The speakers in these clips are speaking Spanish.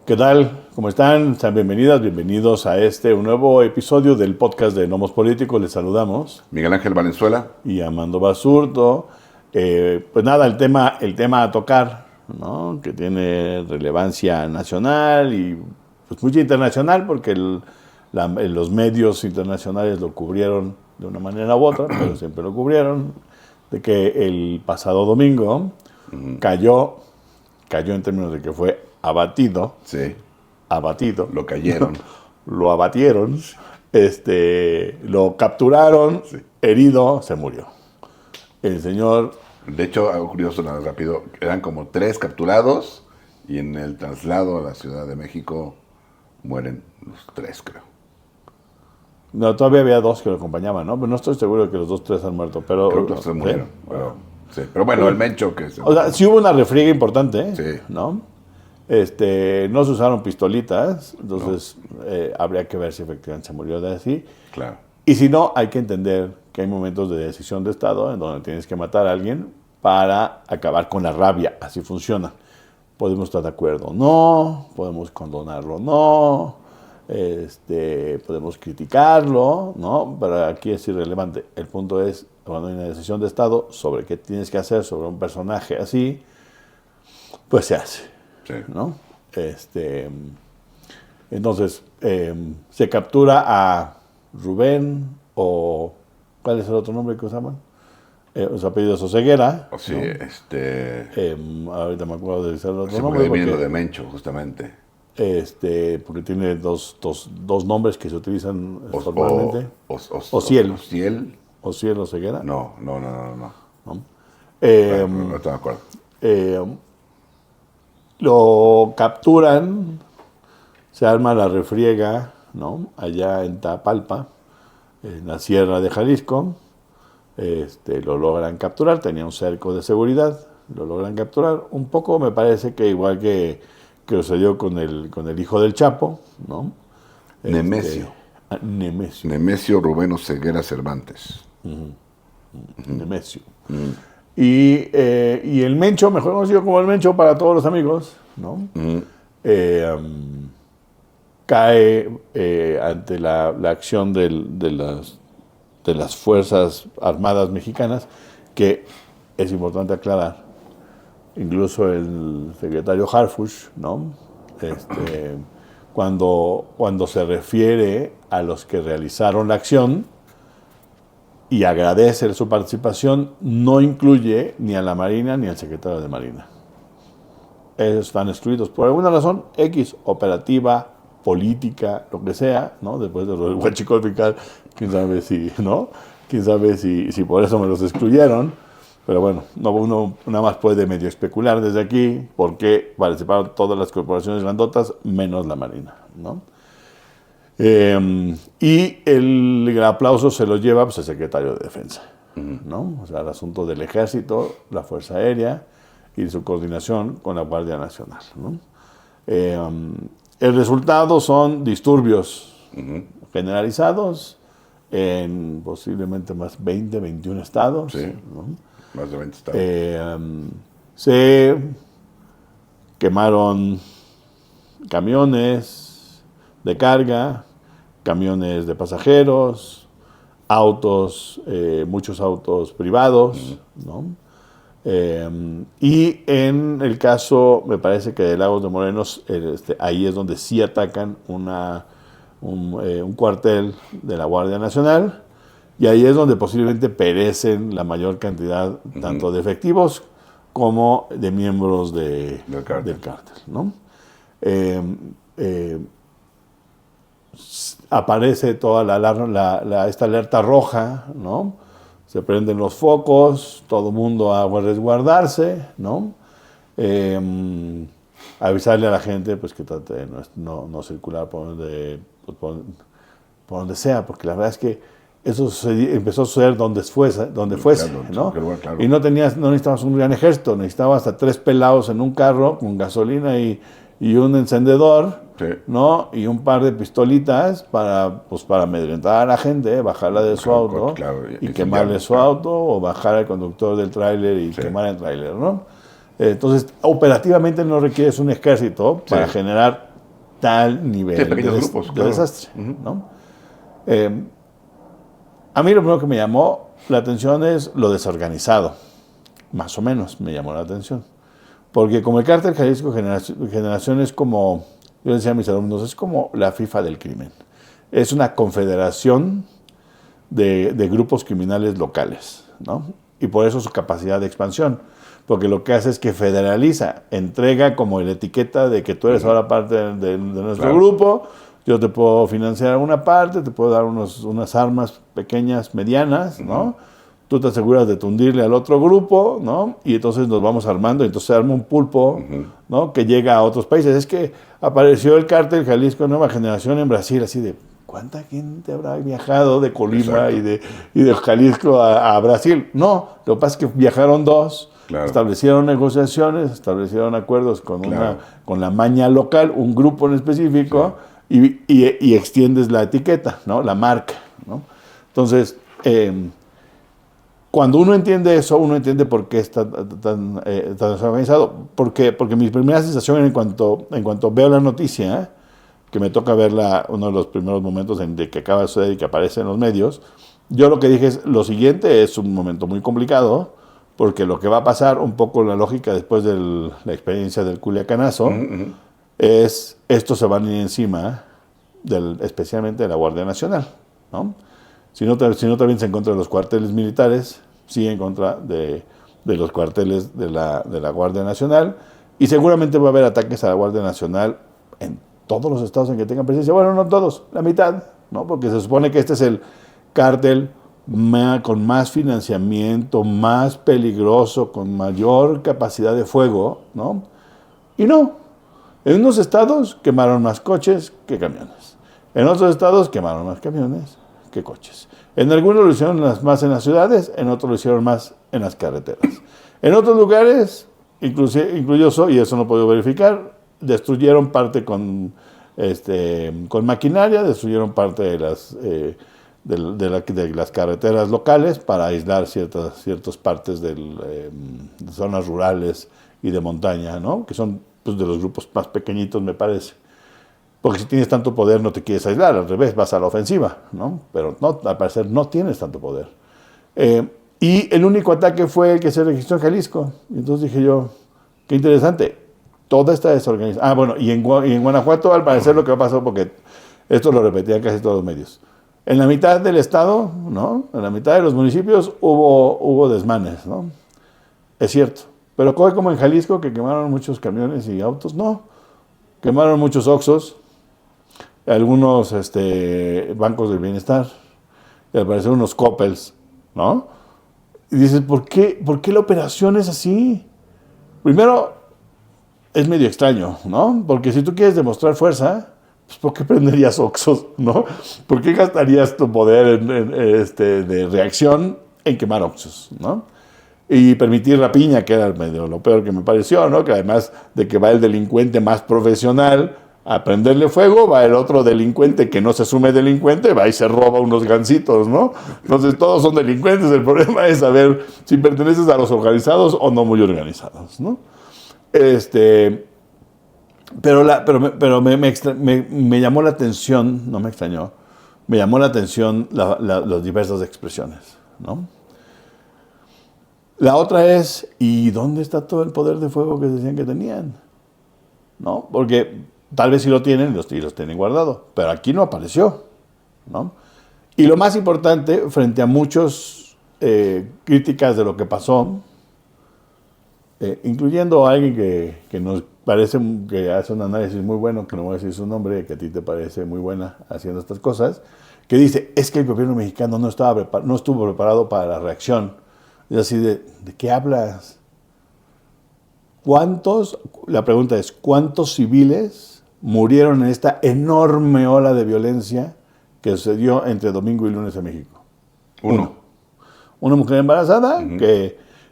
¿Qué tal? ¿Cómo están? Sean bienvenidas, bienvenidos a un nuevo episodio del podcast de Nomos Políticos. Les saludamos. Miguel Ángel Valenzuela. Y Armando Basurto. Pues nada, el tema a tocar, ¿no? Que tiene relevancia nacional y pues mucha internacional, porque los medios internacionales lo cubrieron de una manera u otra, pero siempre lo cubrieron, de que el pasado domingo cayó en términos de que fue abatido. Sí. Abatido. Lo cayeron. Lo abatieron. Lo capturaron. Sí. Herido, se murió. El señor... De hecho, algo curioso, nada rápido, eran como 3 capturados y en el traslado a la Ciudad de México mueren los 3, creo. No, todavía había 2 que lo acompañaban, ¿no? Pero no estoy seguro de que los 3 han muerto, pero... Creo que los 3 murieron. Sí. Pero bueno, el Mencho que se... O sea, sí hubo una refriega importante, Sí. ¿no? No se usaron pistolitas, entonces habría que ver si efectivamente se murió de así. Claro. Y si no, hay que entender que hay momentos de decisión de Estado en donde tienes que matar a alguien para acabar con la rabia. Así funciona. Podemos estar de acuerdo, no. Podemos condonarlo, no. Podemos criticarlo, ¿no? Pero aquí es irrelevante. El punto es, cuando hay una decisión de Estado sobre qué tienes que hacer sobre un personaje así, pues se hace. Sí. ¿No? Entonces, se captura a Rubén, o ¿cuál es el otro nombre que usaban? Los apellidos Oseguera. Sí, ¿no? Ahorita me acuerdo de decir el otro se nombre. puede venir lo de Mencho, justamente. Porque tiene dos nombres que se utilizan formalmente. Ociel. Ociel Oseguera. No. ¿No? No estoy de acuerdo. Lo capturan, se arma la refriega, ¿no? Allá en Tapalpa, en la sierra de Jalisco. Lo logran capturar, tenía un cerco de seguridad, lo logran capturar. Un poco me parece que igual que sucedió con el hijo del Chapo, ¿no? Nemesio. Nemesio Rubén Oseguera Cervantes. Nemesio. Y el Mencho, mejor conocido como el Mencho para todos los amigos, ¿no? Cae ante la acción de las Fuerzas Armadas Mexicanas, que es importante aclarar. Incluso el secretario Harfuch, ¿no? Cuando se refiere a los que realizaron la acción y agradece su participación, no incluye ni a la Marina ni al secretario de Marina. Ellos están excluidos por alguna razón X, operativa, política, lo que sea, ¿no? Después de lo del Huachicolpical, quién sabe si, ¿no? Quién sabe si por eso me los excluyeron. Pero bueno, uno nada más puede medio especular desde aquí por qué participaron todas las corporaciones grandotas menos la Marina, ¿no? Y el aplauso se lo lleva pues, el secretario de Defensa, ¿no? O sea, el asunto del Ejército, la Fuerza Aérea y su coordinación con la Guardia Nacional, ¿no? El resultado son disturbios generalizados en posiblemente más 20, 21 estados. Sí, ¿no? Más de 20 estados. Se quemaron camiones de carga, camiones de pasajeros, autos, muchos autos privados, ¿no? Y en el caso, me parece que de Lagos de Morenos, ahí es donde sí atacan un cuartel de la Guardia Nacional, y ahí es donde posiblemente perecen la mayor cantidad tanto de efectivos como de miembros del cártel, ¿no? Aparece toda esta alerta roja, ¿no? Se prenden los focos, todo el mundo a resguardarse, ¿no? Avisarle a la gente pues, que trate de no circular por donde sea, porque la verdad es que eso empezó a suceder donde fuese, ¿no? Claro. Y no necesitabas un gran ejército, necesitabas hasta 3 pelados en un carro con gasolina y un encendedor, Sí. ¿no? Y un par de pistolitas para amedrentar a la gente, bajarla de su auto y quemarle su auto, o bajar al conductor del tráiler y quemar el tráiler, ¿no? Entonces, operativamente no requieres un ejército para generar tal nivel Sí, pequeños grupos, de claro. desastre, ¿no? A mí lo primero que me llamó la atención es lo desorganizado, más o menos me llamó la atención. Porque como el Cártel Jalisco Generación es como, yo decía a mis alumnos, es como la FIFA del crimen. Es una confederación de grupos criminales locales, ¿no? Y por eso su capacidad de expansión. Porque lo que hace es que federaliza, entrega como la etiqueta de que tú eres ahora parte de nuestro grupo, yo te puedo financiar una parte, te puedo dar unas armas pequeñas, medianas, ¿no? Tú te aseguras de tundirle al otro grupo, ¿no? Y entonces nos vamos armando, y entonces se arma un pulpo, ¿no? Que llega a otros países. Es que apareció el Cártel Jalisco Nueva Generación en Brasil, así de, ¿cuánta gente habrá viajado de Colima y de Jalisco a Brasil? No, lo que pasa es que viajaron dos, establecieron negociaciones, establecieron acuerdos con, con la maña local, un grupo en específico, y extiendes la etiqueta, ¿no? La marca, ¿no? Entonces, cuando uno entiende eso, uno entiende por qué está tan desorganizado. Porque mi primera sensación en cuanto veo la noticia, que me toca verla uno de los primeros momentos en de que acaba de suceder y que aparece en los medios, yo lo que dije es, lo siguiente es un momento muy complicado, porque lo que va a pasar, un poco la lógica después de la experiencia del Culiacanazo, es, estos se van a ir encima, especialmente de la Guardia Nacional, ¿no? Si no también se en contra de los cuarteles militares, sí en contra de los cuarteles de la Guardia Nacional, y seguramente va a haber ataques a la Guardia Nacional en todos los estados en que tengan presencia. Bueno, no todos, la mitad, ¿no? Porque se supone que este es el cártel con más financiamiento, más peligroso, con mayor capacidad de fuego, ¿no? Y no, en unos estados quemaron más coches que camiones. En otros estados quemaron más camiones que coches. En algunos lo hicieron más en las ciudades, en otros lo hicieron más en las carreteras. En otros lugares, incluso, y eso no puedo verificar, destruyeron parte con maquinaria, destruyeron parte de las carreteras locales para aislar ciertas partes de zonas rurales y de montaña, ¿no? Que son pues, de los grupos más pequeñitos, me parece. Porque si tienes tanto poder no te quieres aislar, al revés, vas a la ofensiva, ¿no? Pero no, al parecer no tienes tanto poder. Y el único ataque fue el que se registró en Jalisco. Y entonces dije yo, qué interesante, toda esta desorganización. Ah, bueno, y en Guanajuato al parecer lo que pasó, porque esto lo repetían casi todos los medios. En la mitad del estado, ¿no? En la mitad de los municipios hubo desmanes, ¿no? Es cierto. Pero como en Jalisco, que quemaron muchos camiones y autos, no. Quemaron muchos Oxxos, algunos bancos del bienestar, y al parecer unos Coppels, ¿no? Y dices, ¿por qué la operación es así? Primero, es medio extraño, ¿no? Porque si tú quieres demostrar fuerza, pues ¿por qué prenderías Oxxos, no? ¿Por qué gastarías tu poder de reacción en quemar Oxxos, no? Y permitir rapiña, que era medio lo peor que me pareció, ¿no? Que además de que va el delincuente más profesional a prenderle fuego, va el otro delincuente que no se asume delincuente, va y se roba unos gansitos, ¿no? Entonces todos son delincuentes, el problema es saber si perteneces a los organizados o no muy organizados, ¿no? Pero me llamó la atención, no me extrañó, me llamó la atención las diversas expresiones, ¿no? La otra es, ¿y dónde está todo el poder de fuego que decían que tenían? ¿No? Porque tal vez sí lo tienen y los tienen guardado, pero aquí no apareció, ¿no? Y lo más importante, frente a muchas críticas de lo que pasó, incluyendo a alguien que nos parece que hace un análisis muy bueno, que no voy a decir su nombre, que a ti te parece muy buena haciendo estas cosas, que dice, es que el gobierno mexicano no estuvo preparado para la reacción. Y así ¿de qué hablas? La pregunta es, ¿cuántos civiles murieron en esta enorme ola de violencia que sucedió entre domingo y lunes en México? Uno. Una mujer embarazada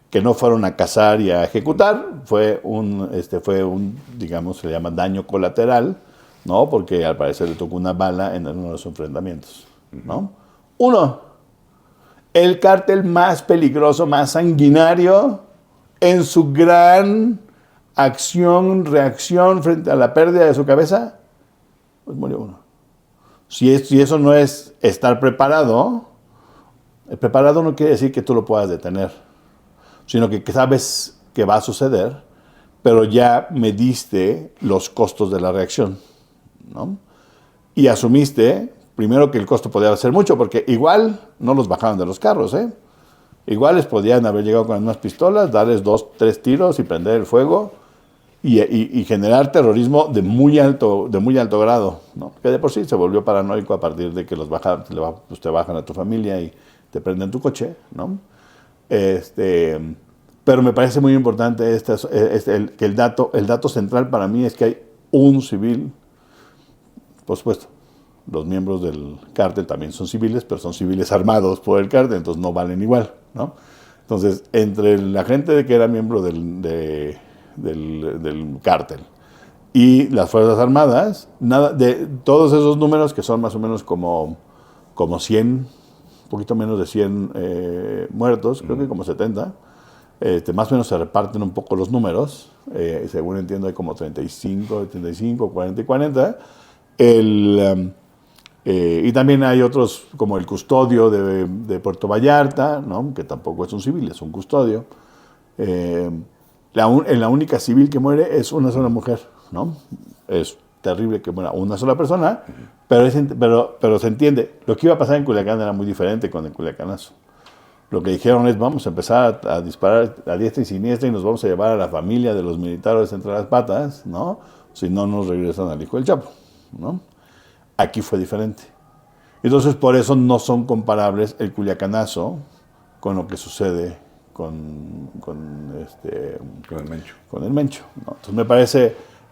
que no fueron a cazar y a ejecutar, fue un, digamos, se le llama daño colateral, ¿no? Porque al parecer le tocó una bala en uno de los enfrentamientos, ¿no? Uno. El cártel más peligroso, más sanguinario, en su gran reacción frente a la pérdida de su cabeza, pues murió uno. Si eso no es estar preparado, el preparado no quiere decir que tú lo puedas detener, sino que sabes que va a suceder, pero ya mediste los costos de la reacción, ¿no? Y asumiste, primero, que el costo podía ser mucho, porque igual no los bajaban de los carros, ¿eh? Igual les podían haber llegado con unas pistolas, darles 2, 3 tiros y prender el fuego y generar terrorismo de muy alto grado, ¿no? Que de por sí se volvió paranoico a partir de que los bajan, pues te bajan a tu familia y te prenden tu coche, ¿no? Pero me parece muy importante que el dato central para mí es que hay un civil, por supuesto. Los miembros del cártel también son civiles, pero son civiles armados por el cártel, entonces no valen igual, ¿no? Entonces, entre la gente que era miembro del cártel y las Fuerzas Armadas, nada de todos esos números, que son más o menos como 100, un poquito menos de 100 muertos, creo que como 70, más o menos se reparten un poco los números, según entiendo hay como 35, 40 y 40. Y también hay otros, como el custodio de Puerto Vallarta, ¿no? Que tampoco es un civil, es un custodio. La única civil que muere es una sola mujer, ¿no? Es terrible que muera una sola persona, pero se entiende. Lo que iba a pasar en Culiacán era muy diferente con el Culiacanazo. Lo que dijeron es, vamos a empezar a disparar a diestra y siniestra y nos vamos a llevar a la familia de los militares entre las patas, ¿no? Si no nos regresan al hijo del Chapo, ¿no? Aquí fue diferente. Entonces, por eso no son comparables el Culiacanazo con lo que sucede con el Mencho. Con el Mencho, ¿no? Entonces,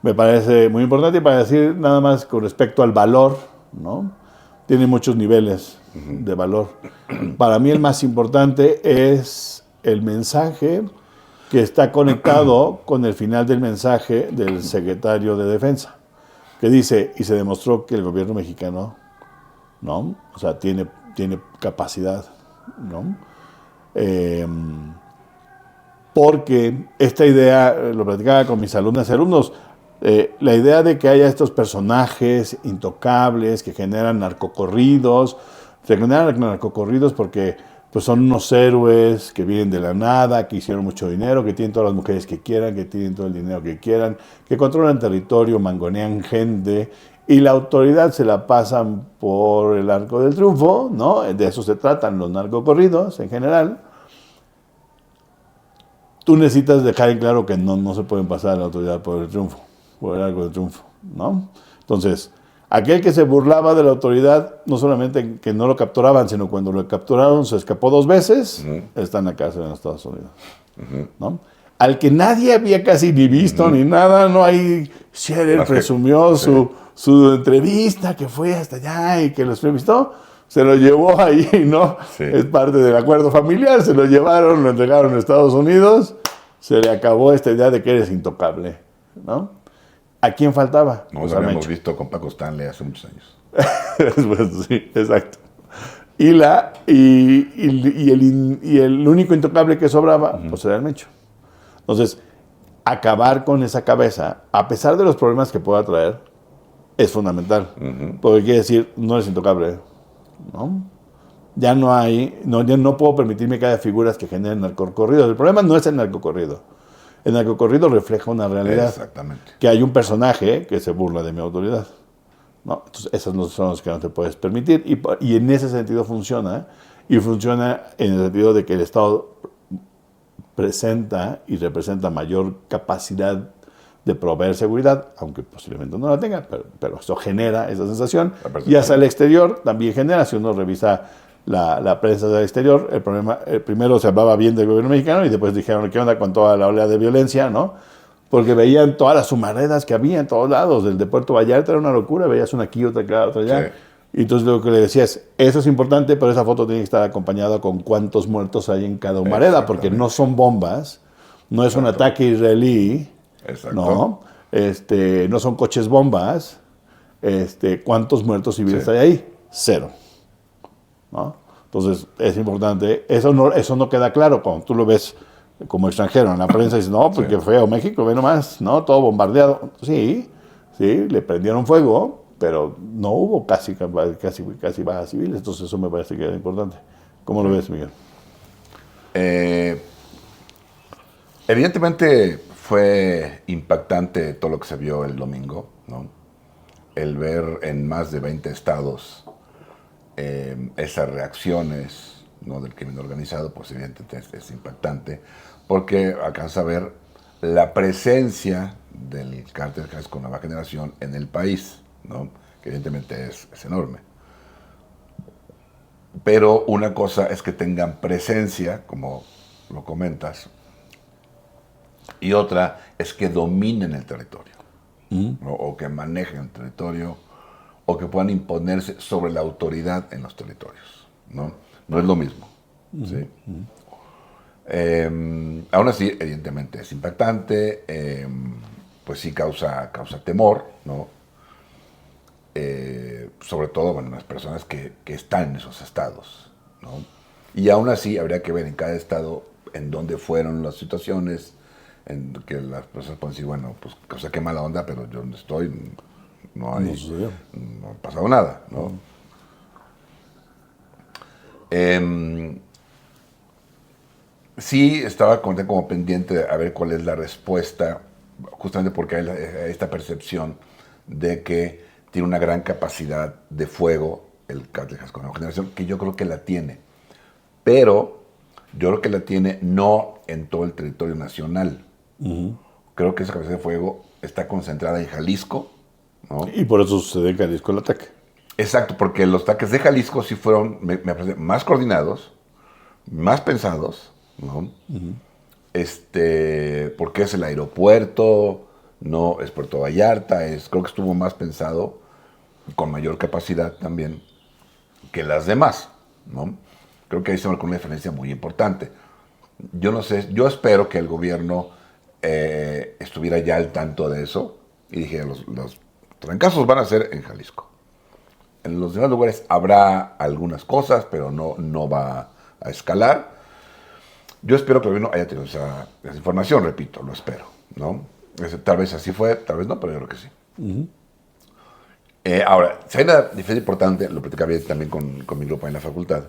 me parece muy importante. Y para decir nada más con respecto al valor, ¿no? Tiene muchos niveles de valor. Para mí el más importante es el mensaje que está conectado con el final del mensaje del secretario de Defensa, que dice, y se demostró que el gobierno mexicano, ¿no? O sea, tiene capacidad, ¿no? Porque esta idea, lo platicaba con mis alumnas y alumnos, la idea de que haya estos personajes intocables que generan narcocorridos, se generan narcocorridos porque pues son unos héroes que vienen de la nada, que hicieron mucho dinero, que tienen todas las mujeres que quieran, que tienen todo el dinero que quieran, que controlan territorio, mangonean gente, y la autoridad se la pasan por el arco del triunfo, ¿no? De eso se tratan los narcocorridos en general. Tú necesitas dejar en claro que no se pueden pasar a la autoridad por el triunfo, por el arco del triunfo, ¿no? Entonces, aquel que se burlaba de la autoridad, no solamente que no lo capturaban, sino cuando lo capturaron se escapó 2 veces, está en la cárcel en Estados Unidos, ¿no? Al que nadie había casi ni visto ni nada, no hay... Scherer presumió su entrevista, que fue hasta allá y que lo entrevistó, se lo llevó ahí, ¿no? Sí. Es parte del acuerdo familiar, se lo llevaron, lo entregaron a Estados Unidos, se le acabó esta idea de que eres intocable, ¿no? ¿A quién faltaba? No, lo habíamos visto con Paco Stanley hace muchos años. Pues, sí, exacto. Y el único intocable que sobraba, pues era el Mencho. Entonces, acabar con esa cabeza, a pesar de los problemas que pueda traer, es fundamental. Porque quiere decir, no eres intocable, ¿no? Ya no puedo permitirme que haya figuras que generen narcocorridos. El problema no es el narcocorrido. El narcocorrido refleja una realidad. Exactamente. Que hay un personaje que se burla de mi autoridad, ¿no? Entonces, esos no son los que no te puedes permitir. Y en ese sentido funciona. Y funciona en el sentido de que el Estado presenta y representa mayor capacidad de proveer seguridad, aunque posiblemente no la tenga, pero eso genera esa sensación. Y hacia el exterior también genera. Si uno revisa la prensa del exterior, primero se hablaba bien del gobierno mexicano y después dijeron, ¿qué onda con toda la oleada de violencia, no? Porque veían todas las humaredas que había en todos lados. El de Puerto Vallarta era una locura, veías una aquí, otra acá, otra allá. Sí. Y entonces lo que le decía es, eso es importante, pero esa foto tiene que estar acompañada con cuántos muertos hay en cada humareda, porque no son bombas, no es un ataque israelí, ¿no? No son coches bombas. ¿Cuántos muertos civiles hay ahí? 0. ¿No? Entonces, es importante. Eso no queda claro cuando tú lo ves como extranjero en la prensa. Y dices, no, porque feo México, ve nomás, ¿no? Todo bombardeado. Sí, le prendieron fuego, pero no hubo casi bajas civiles, entonces eso me parece que era importante. ¿Cómo lo ves, Miguel? Eh, Evidentemente fue impactante todo lo que se vio el domingo, ¿no? El ver en más de 20 estados esas reacciones, ¿no?, del crimen organizado, pues evidentemente es impactante, porque alcanza a ver la presencia del cártel Jalisco Nueva Generación en el país, ¿no?, que evidentemente es enorme. Pero una cosa es que tengan presencia, como lo comentas, y otra es que dominen el territorio, ¿no?, o que manejen el territorio, o que puedan imponerse sobre la autoridad en los territorios, ¿no? No es lo mismo, ¿sí? Aún así, evidentemente es impactante, pues sí causa temor, ¿no? Sobre todo, bueno, las personas que están en esos estados, ¿no? Y aún así habría que ver en cada estado en dónde fueron las situaciones, en que las personas pueden decir, bueno, pues, o sea, qué mala onda, pero yo donde estoy no ha pasado nada, ¿no? Sí, estaba como pendiente de a ver cuál es la respuesta, justamente porque hay esta percepción de que tiene una gran capacidad de fuego el cártel Jalisco Nueva Generación, que yo creo que la tiene, pero yo creo que la tiene no en todo el territorio nacional. Creo que esa capacidad de fuego está concentrada en Jalisco, ¿no? Y por eso sucede en Jalisco el ataque. Exacto, porque los ataques de Jalisco sí fueron, me parece, más coordinados, más pensados, ¿no? Porque es el aeropuerto, no es Puerto Vallarta, creo que estuvo más pensado, con mayor capacidad también, que las demás, ¿no? Creo que ahí se marcó una diferencia muy importante. Yo no sé, yo espero que el gobierno estuviera ya al tanto de eso y dijera, los trancazos van a ser en Jalisco. En los demás lugares habrá algunas cosas, pero no va a escalar. Yo espero que el gobierno haya tenido esa información, repito, lo espero, ¿no? Tal vez así fue, tal vez no, pero yo creo que sí. Ahora, si hay una diferencia importante, lo platicaba también con mi grupo en la facultad.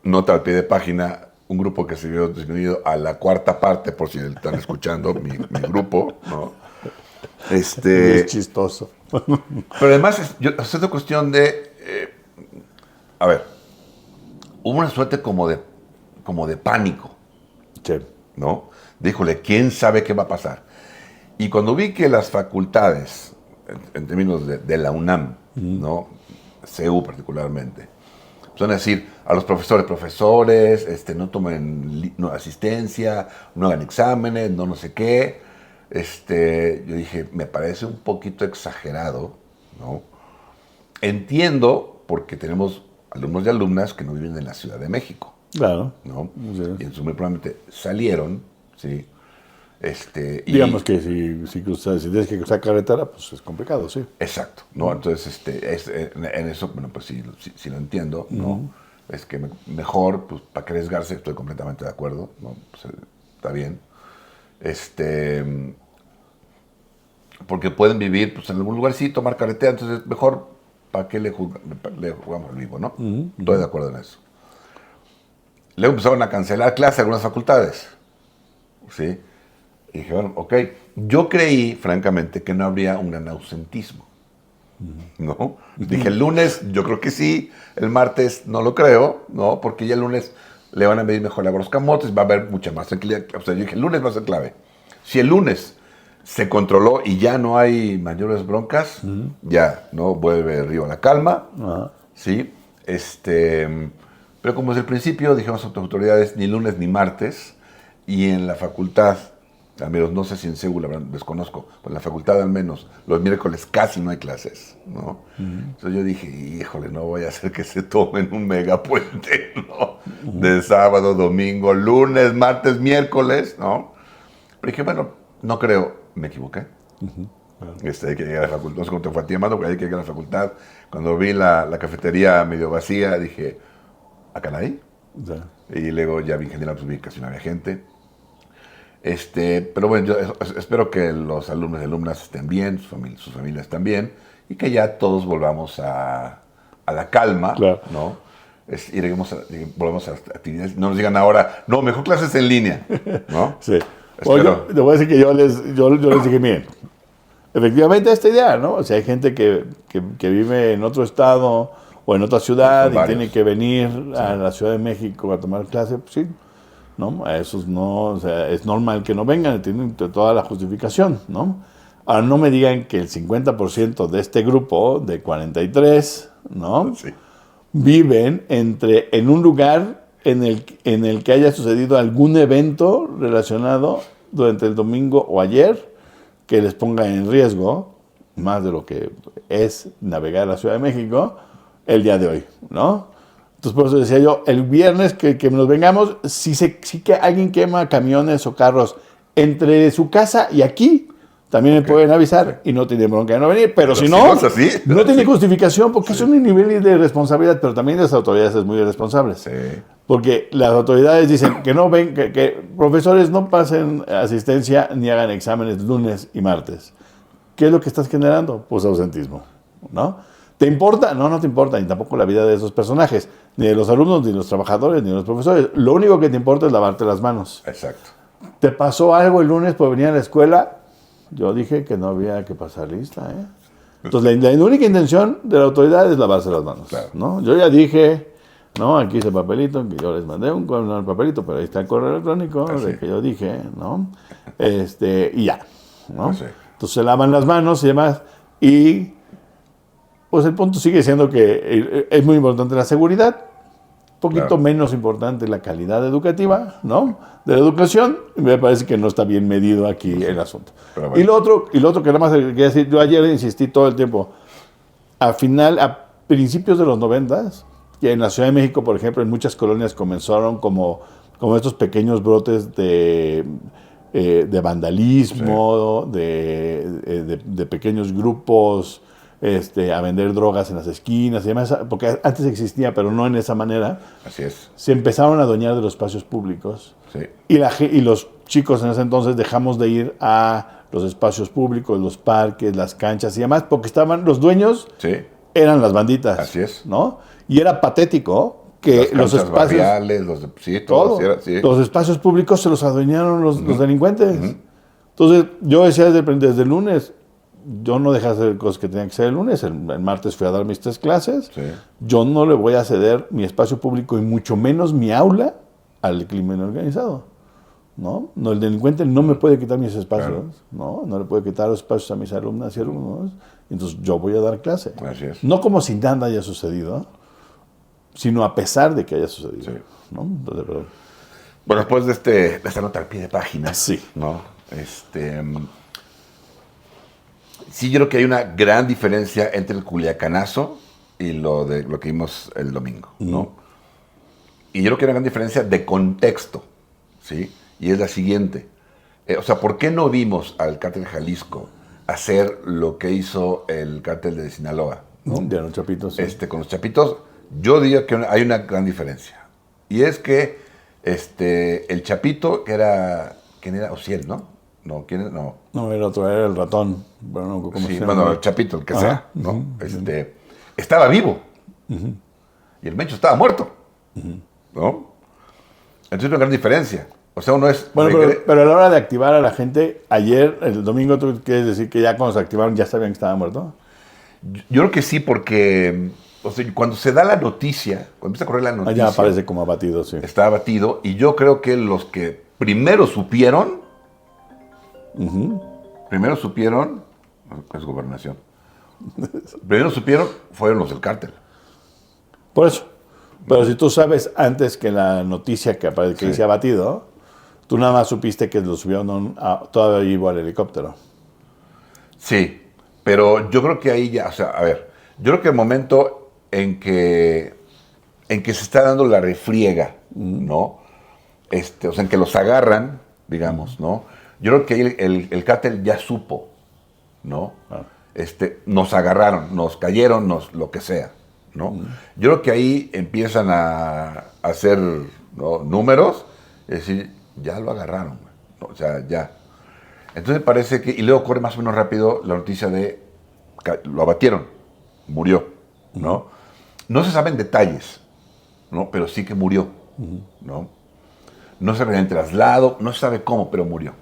Nota al pie de página, un grupo que se vio disminuido a la cuarta parte, por si están escuchando mi grupo, ¿no? Es chistoso. Pero además, es una cuestión de, a ver, hubo una suerte como de pánico, Sí. ¿no? Díjole, ¿quién sabe qué va a pasar? Y cuando vi que las facultades, en términos de la UNAM, ¿no?, CEU particularmente, son decir a los profesores, no tomen asistencia, no hagan exámenes, no sé qué. Yo dije, me parece un poquito exagerado, ¿no? Entiendo, porque tenemos alumnos y alumnas que no viven en la Ciudad de México, Claro. ¿no? Sí. Y en su probablemente salieron, ¿sí? Digamos que si tienes que cruzar carretera, pues es complicado, sí. Exacto, ¿no? Entonces, en eso, bueno, pues sí lo entiendo, ¿no? Es que mejor, pues, para qué arriesgarse, estoy completamente de acuerdo, ¿no? Pues, está bien. Porque pueden vivir, pues, en algún lugar sí, tomar carretera, entonces, mejor, ¿para qué le jugamos al vivo, no? Estoy de acuerdo en eso. Luego empezaron a cancelar clases algunas facultades, ¿sí? Y dije, bueno, ok. Yo creí, francamente, que no habría un gran ausentismo, ¿no? Dije, el lunes yo creo que sí, el martes no lo creo, ¿no? Porque ya el lunes le van a medir mejor la camotes, va a haber mucha más tranquilidad. O sea, yo dije, el lunes va a ser clave. Si el lunes se controló y ya no hay mayores broncas, ya, ¿no? Vuelve Río a la calma, ¿sí? Pero como desde el principio dijimos a las autoridades, ni lunes ni martes, y en la facultad, al menos, no sé si en CEU, la verdad, desconozco, pero en la facultad al menos, los miércoles casi no hay clases, ¿no? Entonces yo dije, híjole, no voy a hacer que se tomen un megapuente, ¿no? De sábado, domingo, lunes, martes, miércoles, ¿no? Pero dije, bueno, no creo, me equivoqué. Hay que llegar a la facultad, no sé cómo te fue a ti, Amado, pero hay que llegar a la facultad. Cuando vi la cafetería medio vacía, dije, ¿a caray? O sea, Y luego ya vi en general, pues vi casi no había gente. Pero bueno, yo espero que los alumnos y alumnas estén bien, sus familias están bien, y que ya todos volvamos a la calma, Claro. ¿no? Volvamos a las actividades. No nos digan ahora, no, mejor clases en línea, ¿no? Sí. Oye, te voy a decir que yo les dije, miren, efectivamente esta idea, ¿no? O sea, hay gente que vive en otro estado o en otra ciudad y tiene que venir a la Ciudad de México a tomar clase, pues sí, ¿no? A esos no, o sea, es normal que no vengan, tienen toda la justificación, ¿no? Ahora no me digan que el 50% de este grupo de 43, ¿no? Sí. Viven en un lugar en el que haya sucedido algún evento relacionado durante el domingo o ayer que les ponga en riesgo, más de lo que es navegar a la Ciudad de México, el día de hoy, ¿no? Entonces, por eso decía yo, el viernes que nos vengamos, si que alguien quema camiones o carros entre su casa y aquí, también me pueden avisar y no tiene bronca de no venir. Pero si no, no tiene justificación porque es un nivel de responsabilidad, pero también las autoridades es muy irresponsables. Sí. Porque las autoridades dicen que no ven, que profesores no pasen asistencia ni hagan exámenes lunes y martes. ¿Qué es lo que estás generando? Pues ausentismo, ¿no? ¿Te importa? No, no te importa, ni tampoco la vida de esos personajes, ni de los alumnos, ni de los trabajadores, ni de los profesores. Lo único que te importa es lavarte las manos. Exacto. ¿Te pasó algo el lunes por venir a la escuela? Yo dije que no había que pasar lista, ¿eh? Entonces, la única intención de la autoridad es lavarse las manos, Claro. ¿no? Yo ya dije, ¿no? Aquí hice papelito, que yo les mandé un papelito, pero ahí está el correo electrónico de que yo dije, ¿no? Y ya, ¿no? Sí. Entonces se lavan las manos y demás, y pues el punto sigue siendo que es muy importante la seguridad, un poquito menos importante la calidad educativa, ¿no? De la educación, y me parece que no está bien medido aquí el asunto. Bueno. Y lo otro que nada más quería decir, yo ayer insistí todo el tiempo, a principios de los 90s, que en la Ciudad de México, por ejemplo, en muchas colonias comenzaron como estos pequeños brotes de vandalismo, de pequeños grupos, a vender drogas en las esquinas y demás, porque antes existía, pero no en esa manera. Así es. Se empezaron a adueñar de los espacios públicos. Sí. Y los chicos en ese entonces dejamos de ir a los espacios públicos, los parques, las canchas y demás, porque estaban los dueños, eran las banditas. Así es. ¿no? Y era patético que los espacios barriales, los espacios públicos se los adueñaron los delincuentes. Entonces, yo decía desde el lunes, yo no dejé de hacer cosas que tenían que hacer el lunes. El martes fui a dar mis 3 clases. Sí. Yo no le voy a ceder mi espacio público y mucho menos mi aula al crimen organizado. ¿No? El delincuente no me puede quitar mis espacios. Claro. No le puede quitar los espacios a mis alumnas y alumnos. Entonces yo voy a dar clase. Así es. No como si nada haya sucedido, sino a pesar de que haya sucedido. Sí. ¿No? Entonces, bueno, después de esta nota al pie de página. Sí. ¿No? Sí, yo creo que hay una gran diferencia entre el culiacanazo y lo que vimos el domingo, ¿no? Y yo creo que hay una gran diferencia de contexto, ¿sí? Y es la siguiente. ¿Por qué no vimos al cártel Jalisco hacer lo que hizo el cártel de Sinaloa? ¿No? De los chapitos. Sí. Con los chapitos, yo diría que hay una gran diferencia. Y es que el chapito, ¿quién era? Ociel, ¿no? No, ¿quién es? No. No, el otro era el ratón. Bueno, ¿cómo sí, se llama? bueno, el chapito, el que sea, ¿no? Estaba vivo. Y el Mencho estaba muerto. ¿No? Entonces hay una gran diferencia. O sea, uno es... Bueno, pero a la hora de activar a la gente, ayer, el domingo, ¿tú quieres decir que ya cuando se activaron ya sabían que estaba muerto? Yo creo que sí, porque cuando se da la noticia, cuando empieza a correr la noticia... Ya aparece como abatido, sí. Está abatido, y yo creo que los que primero supieron... Primero supieron... Es gobernación. Primero supieron fueron los del cártel. Por eso. Pero si tú sabes antes que la noticia que dice abatido, tú nada más supiste que lo subieron todavía vivo al helicóptero. Sí, pero yo creo que ahí ya, yo creo que el momento en que se está dando la refriega, ¿no? En que los agarran, digamos, ¿no? Yo creo que ahí el cártel ya supo, ¿no? Nos agarraron, nos cayeron, lo que sea, ¿no? Yo creo que ahí empiezan a hacer, ¿no?, números, es decir, ya lo agarraron, O sea, ya. Entonces parece que, y luego corre más o menos rápido la noticia de que lo abatieron, murió, ¿no? No se saben detalles, ¿no? Pero sí que murió, ¿no? No se sabe el traslado, no se sabe cómo, pero murió.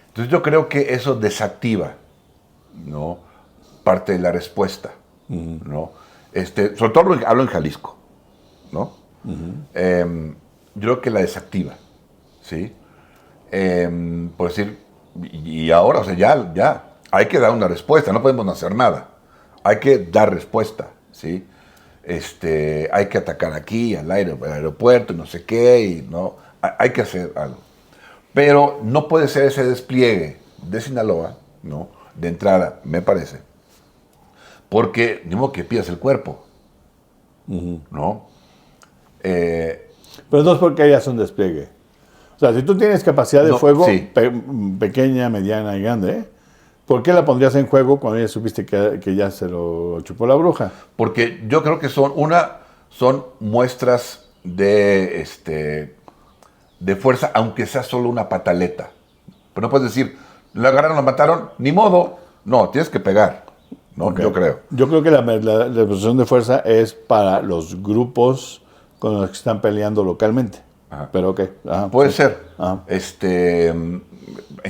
Entonces yo creo que eso desactiva, ¿no? Parte de la respuesta, ¿no? Sobre todo hablo en Jalisco, ¿no? Yo creo que la desactiva, ¿sí? Por decir, y ahora, o sea, ya, hay que dar una respuesta, no podemos no hacer nada. Hay que dar respuesta, ¿sí? Hay que atacar aquí, al aeropuerto, y no sé qué, y no, hay que hacer algo. Pero no puede ser ese despliegue de Sinaloa, ¿no? De entrada, me parece, porque ni modo que pidas el cuerpo, ¿no? Pero no es porque hayas un despliegue. O sea, si tú tienes capacidad de No, fuego sí. pequeña, mediana y grande, ¿por qué la pondrías en juego cuando ya supiste que ya se lo chupó la bruja? Porque yo creo que son muestras de fuerza, aunque sea solo una pataleta. Pero no puedes decir, lo agarraron, lo mataron, ni modo. No, tienes que pegar, ¿no? Okay. Yo creo. Yo creo que la demostración de fuerza es para los grupos con los que están peleando localmente. Ajá. Pero ok. Ajá, Puede sí. ser. Ajá. En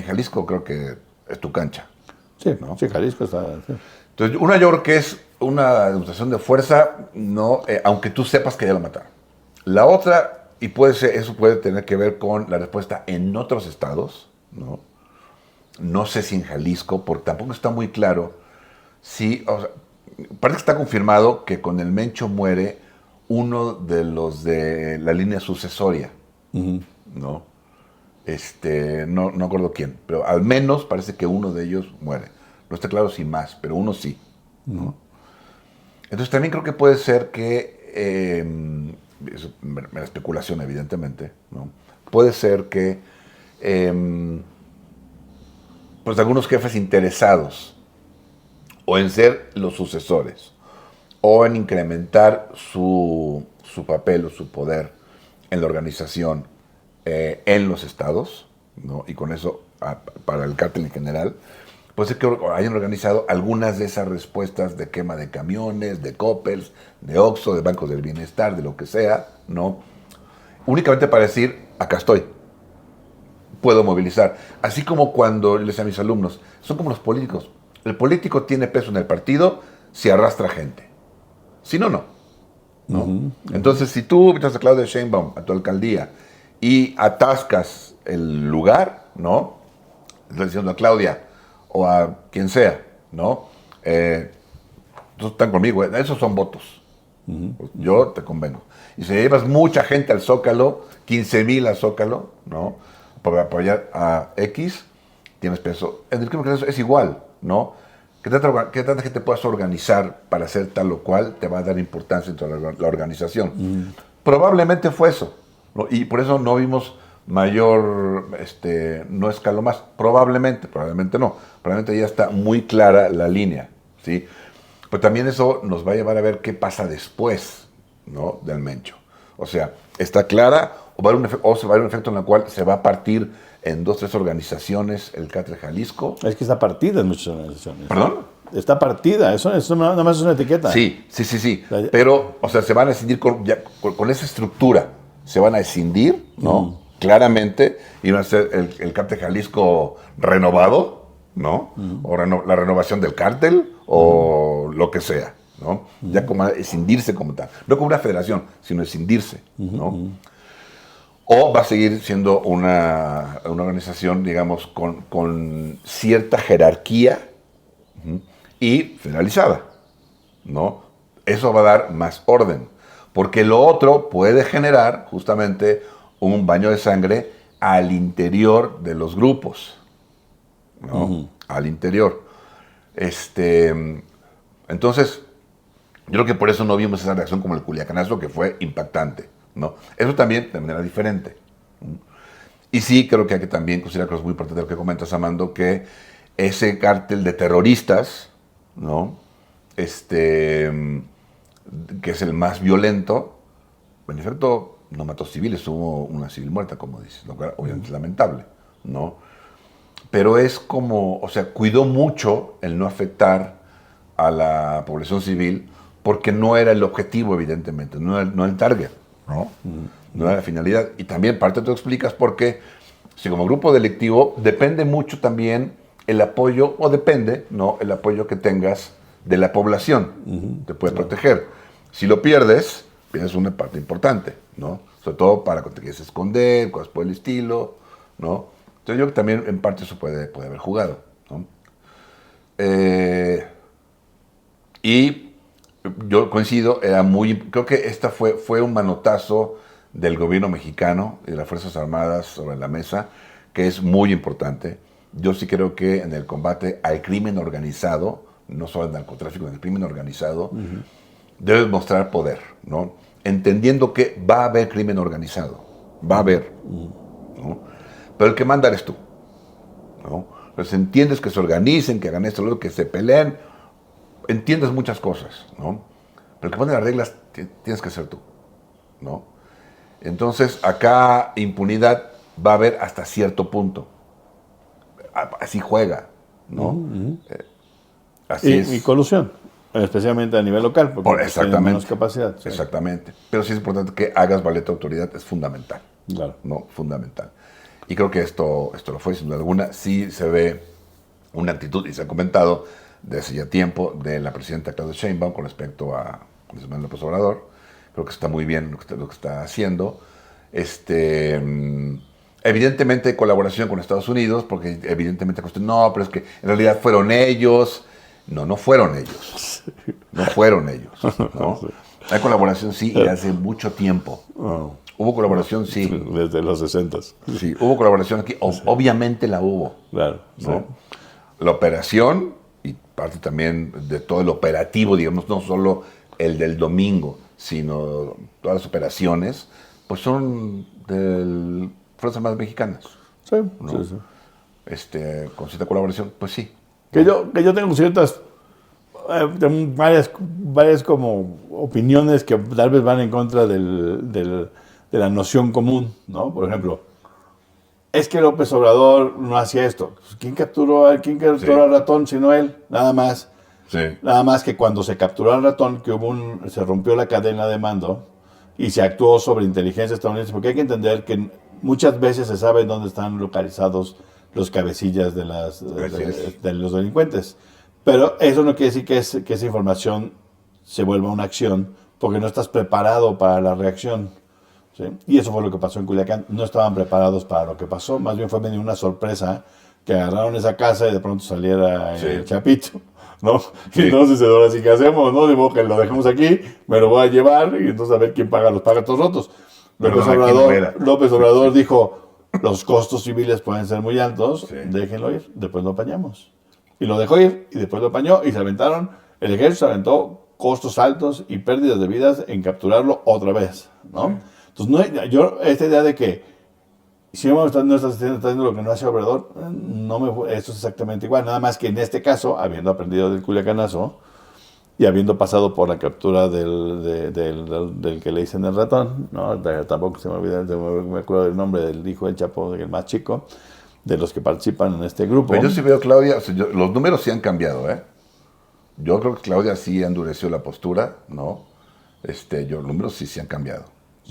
Jalisco creo que es tu cancha. Sí, ¿no? sí, Jalisco está. Sí. Entonces, yo creo que es una demostración de fuerza, no, aunque tú sepas que ya lo mataron. La otra, y eso puede tener que ver con la respuesta en otros estados, ¿no? No sé si en Jalisco, porque tampoco está muy claro si, o sea, parece que está confirmado que con el Mencho muere uno de los de la línea sucesoria, ¿no? No acuerdo quién, pero al menos parece que uno de ellos muere. No está claro si más, pero uno sí, ¿no? Entonces también creo que puede ser que, eso, la especulación evidentemente, ¿no? Puede ser que pues algunos jefes interesados o en ser los sucesores o en incrementar su papel o su poder en la organización en los estados, ¿no? Y con eso para el cártel en general, pues es que hayan organizado algunas de esas respuestas de quema de camiones, de Coppels, de Oxxo, de bancos del bienestar, de lo que sea, ¿no? Únicamente para decir, acá estoy, puedo movilizar. Así como cuando les decía a mis alumnos, son como los políticos. El político tiene peso en el partido si arrastra gente. Si no, no. ¿No? Entonces, si tú invitas a Claudia Sheinbaum a tu alcaldía y atascas el lugar, ¿no? Estás diciendo a Claudia o a quien sea, ¿no? Entonces están conmigo, esos son votos. Yo te convengo. Y si llevas mucha gente al Zócalo, 15,000 al Zócalo, ¿no? Para apoyar a X, tienes peso. En el crimen es igual, ¿no? ¿Qué tanta gente puedas organizar para hacer tal o cual te va a dar importancia en la organización? Probablemente fue eso, ¿no? Y por eso no vimos mayor, no escaló más. Probablemente no. Probablemente ya está muy clara la línea, ¿sí? Pero también eso nos va a llevar a ver qué pasa después, ¿no? Del Mencho. O sea, ¿está clara o va a haber un efecto en el cual se va a partir en 2 o 3 organizaciones el Cártel Jalisco? Es que está partida en muchas organizaciones. ¿Perdón? Está partida, eso nada más es una etiqueta. Sí. Pero, o sea, se van a escindir con esa estructura. Se van a escindir, ¿no? Claramente. Y van a ser el Cártel Jalisco renovado, ¿no? O la renovación del cártel, o lo que sea, ¿no? Ya como escindirse como tal. No como una federación, sino escindirse, ¿no? O va a seguir siendo una organización, digamos, con cierta jerarquía y federalizada, ¿no? Eso va a dar más orden, porque lo otro puede generar justamente un baño de sangre al interior de los grupos, ¿no? Al interior. Entonces, yo creo que por eso no vimos esa reacción como el Culiacanazo, que fue impactante, ¿no? Eso también de manera diferente. Y sí, creo que hay que también considerar cosas muy importantes de lo que comentas, Amando, que ese cártel de terroristas, ¿no? Que es el más violento, en efecto, no mató civiles, hubo una civil muerta, como dices, lo cual obviamente es lamentable, ¿no? Pero es como, o sea, cuidó mucho el no afectar a la población civil porque no era el objetivo, evidentemente, no el target, ¿no? No era la finalidad. Y también parte tú explicas por qué, si como grupo delictivo depende mucho también el apoyo, o depende, ¿no? El apoyo que tengas de la población. Te puede proteger. Si lo pierdes una parte importante, ¿no? Sobre todo para cuando te quieres esconder, cosas por el estilo, ¿no? Entonces yo creo que también en parte eso puede haber jugado, ¿no? Y yo coincido, creo que esta fue un manotazo del gobierno mexicano y de las Fuerzas Armadas sobre la mesa, que es muy importante. Yo sí creo que en el combate al crimen organizado, no solo al narcotráfico, en el crimen organizado, debes mostrar poder, ¿no? Entendiendo que va a haber crimen organizado, va a haber, ¿no? Pero el que manda eres tú, ¿no? Entonces entiendes que se organicen, que hagan esto, luego que se peleen, entiendes muchas cosas, ¿no? Pero el que pone las reglas tienes que ser tú, ¿no? Entonces acá impunidad va a haber hasta cierto punto. Así juega, ¿no? Así es. Y colusión, especialmente a nivel local, porque tienen menos capacidad. Sí. Exactamente. Pero sí es importante que hagas valer tu autoridad, es fundamental. Claro. ¿No? Fundamental. Y creo que esto lo fue, sin duda alguna. Sí se ve una actitud, y se ha comentado desde hace ya tiempo, de la presidenta Claudia Sheinbaum con respecto a Andrés Manuel López Obrador. Creo que está muy bien lo que está haciendo. Evidentemente colaboración con Estados Unidos, porque evidentemente no, pero es que en realidad fueron ellos. No fueron ellos. No fueron ellos, ¿no? Hay colaboración, sí, y hace mucho tiempo. Hubo colaboración, sí. Desde los 60s. Sí, hubo colaboración aquí. Obviamente la hubo. Claro. ¿No? Sí. La operación, y parte también de todo el operativo, digamos, no solo el del domingo, sino todas las operaciones, pues son de Fuerzas Armadas Mexicanas. Sí, ¿no? sí. Con cierta colaboración, pues sí. Que yo tengo ciertas, varias como opiniones que tal vez van en contra de la noción común, ¿no? Por ejemplo, es que López Obrador no hacía esto. ¿Quién capturó al ratón sino él? Nada más. Sí. Nada más que cuando se capturó al ratón, que se rompió la cadena de mando y se actuó sobre inteligencia estadounidense, porque hay que entender que muchas veces se sabe dónde están localizados los cabecillas de los delincuentes. Pero eso no quiere decir que esa información se vuelva una acción, porque no estás preparado para la reacción. ¿Sí? Y eso fue lo que pasó en Culiacán. No estaban preparados para lo que pasó, más bien fue medio una sorpresa que agarraron esa casa y de pronto saliera el Chapito, ¿no? Sí. Y entonces, ahora sí que hacemos, ¿no? Digo que lo dejemos aquí, me lo voy a llevar y entonces a ver quién paga los pagatos rotos. López Obrador dijo, los costos civiles pueden ser muy altos, déjenlo ir, después lo apañamos. Y lo dejó ir, y después lo apañó, y se aventaron, el ejército se aventó costos altos y pérdidas de vidas en capturarlo otra vez, ¿no? Entonces, esta idea de que si no estás haciendo lo que no hace Obrador, esto es exactamente igual, nada más que en este caso, habiendo aprendido del Culiacanazo, y habiendo pasado por la captura del que le dicen el ratón, ¿no? Tampoco se me olvida, me acuerdo del nombre del hijo del Chapo, el más chico, de los que participan en este grupo. Pero yo sí veo, Claudia, los números sí han cambiado, ¿eh? Yo creo que Claudia sí endureció la postura, ¿no? Los números sí han cambiado,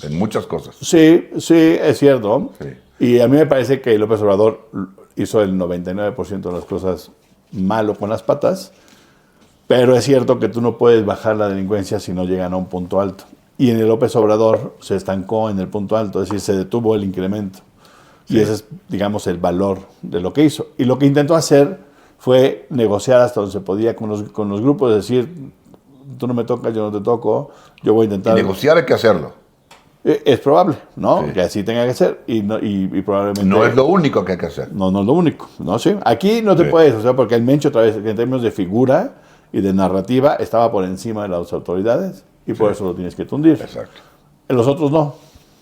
en muchas cosas. Sí, es cierto. Sí. Y a mí me parece que López Obrador hizo el 99% de las cosas malo con las patas. Pero es cierto que tú no puedes bajar la delincuencia si no llegan a un punto alto. Y en el López Obrador se estancó en el punto alto, es decir, se detuvo el incremento. Sí. Y ese es, digamos, el valor de lo que hizo. Y lo que intentó hacer fue negociar hasta donde se podía con los grupos, decir, tú no me tocas, yo no te toco, yo voy a intentar... Y negociar hay que hacerlo. Es probable, ¿no? Sí. Que así tenga que ser. Y probablemente... No es lo único que hay que hacer. No es lo único, ¿no? Sí. Aquí no te puedes, o sea, porque el Mencho, otra vez, en términos de figura y de narrativa, estaba por encima de las autoridades y por eso lo tienes que tundir. Exacto. En los otros no.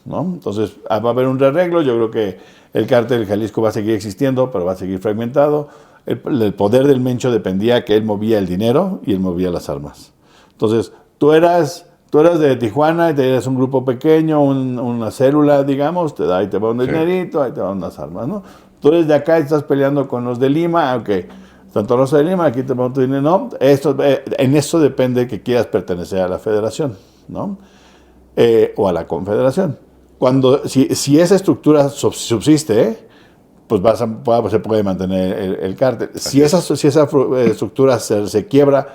Entonces va a haber un rearreglo. Yo creo que el cártel de Jalisco va a seguir existiendo, pero va a seguir fragmentado. El poder del Mencho dependía que él movía el dinero y él movía las armas. Entonces, tú eras de Tijuana y te eres un grupo pequeño, una célula, digamos, ahí te va un dinerito, ahí te van unas armas, ¿no? Tú eres de acá y estás peleando con los de Lima, ok. Santa Rosa de Lima, aquí te pongo tu dinero. No, en eso depende que quieras pertenecer a la federación, ¿no? O a la confederación. Si esa estructura subsiste, pues se puede mantener el cártel. Si esa estructura se quiebra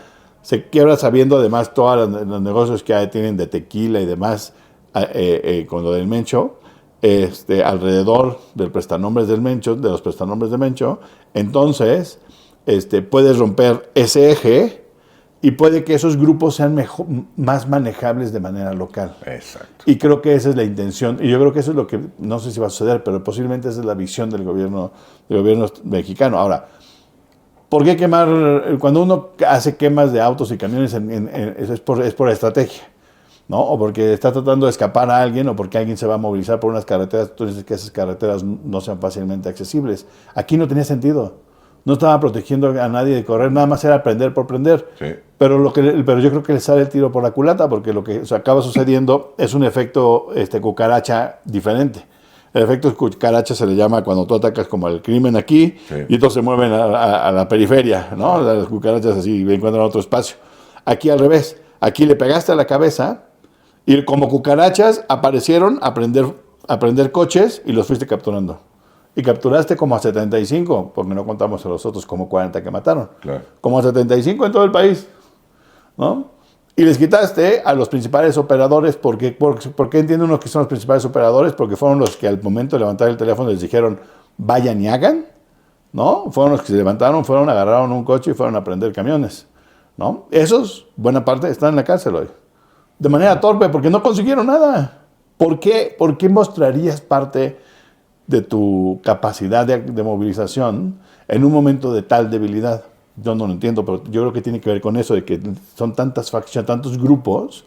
sabiendo además todos los negocios que tienen de tequila y demás, con lo del Mencho, alrededor del prestanombres del Mencho, de los prestanombres de Mencho, entonces puedes romper ese eje y puede que esos grupos sean más manejables de manera local. Exacto. Y creo que esa es la intención. Y yo creo que eso es lo que, no sé si va a suceder, pero posiblemente esa es la visión del gobierno mexicano. Ahora, ¿por qué quemar? Cuando uno hace quemas de autos y camiones, es por estrategia, ¿no? O porque está tratando de escapar a alguien, o porque alguien se va a movilizar por unas carreteras, tú dices que esas carreteras no sean fácilmente accesibles. Aquí no tenía sentido. No estaba protegiendo a nadie de correr, nada más era prender por prender. Sí. Pero yo creo que le sale el tiro por la culata, porque lo que acaba sucediendo es un efecto cucaracha diferente. El efecto cucaracha se le llama cuando tú atacas como al crimen aquí, sí, y todos se mueven a la periferia, ¿no? Las cucarachas así encuentran otro espacio. Aquí al revés, aquí le pegaste a la cabeza y como cucarachas aparecieron a prender coches y los fuiste capturando. Y capturaste como a 75, porque no contamos a los otros como 40 que mataron. Claro. Como a 75 en todo el país, ¿no? Y les quitaste a los principales operadores, ¿por qué entiende uno que son los principales operadores? Porque fueron los que al momento de levantar el teléfono les dijeron, vayan y hagan, ¿no? Fueron los que se levantaron, agarraron un coche y fueron a prender camiones, ¿no? Esos, buena parte, están en la cárcel hoy. De manera torpe, porque no consiguieron nada. ¿Por qué mostrarías parte de tu capacidad de movilización en un momento de tal debilidad? Yo no lo entiendo, pero yo creo que tiene que ver con eso, de que son tantas facciones, tantos grupos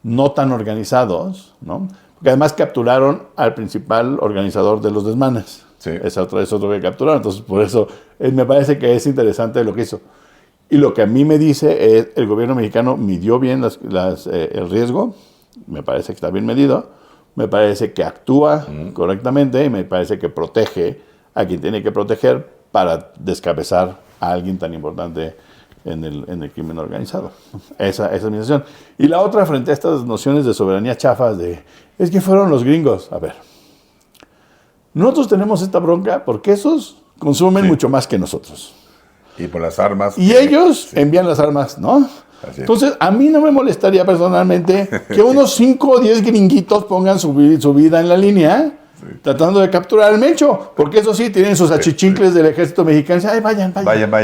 no tan organizados, ¿no? Porque además capturaron al principal organizador de los desmanes. Sí. Es otro que capturaron. Entonces, por eso me parece que es interesante lo que hizo. Y lo que a mí me dice es, el gobierno mexicano midió bien el riesgo, me parece que está bien medido, me parece que actúa correctamente y me parece que protege a quien tiene que proteger para descabezar a alguien tan importante en el crimen organizado. Esa es mi sensación. Y la otra, frente a estas nociones de soberanía chafas, es que fueron los gringos. A ver, nosotros tenemos esta bronca porque esos consumen mucho más que nosotros. Y por las armas. Y ellos envían las armas, ¿no? Entonces, a mí no me molestaría personalmente que unos 5 o 10 gringuitos pongan su vida en la línea, tratando de capturar al Mencho, porque eso sí, tienen sus achichincles del ejército mexicano. Ay, vayan.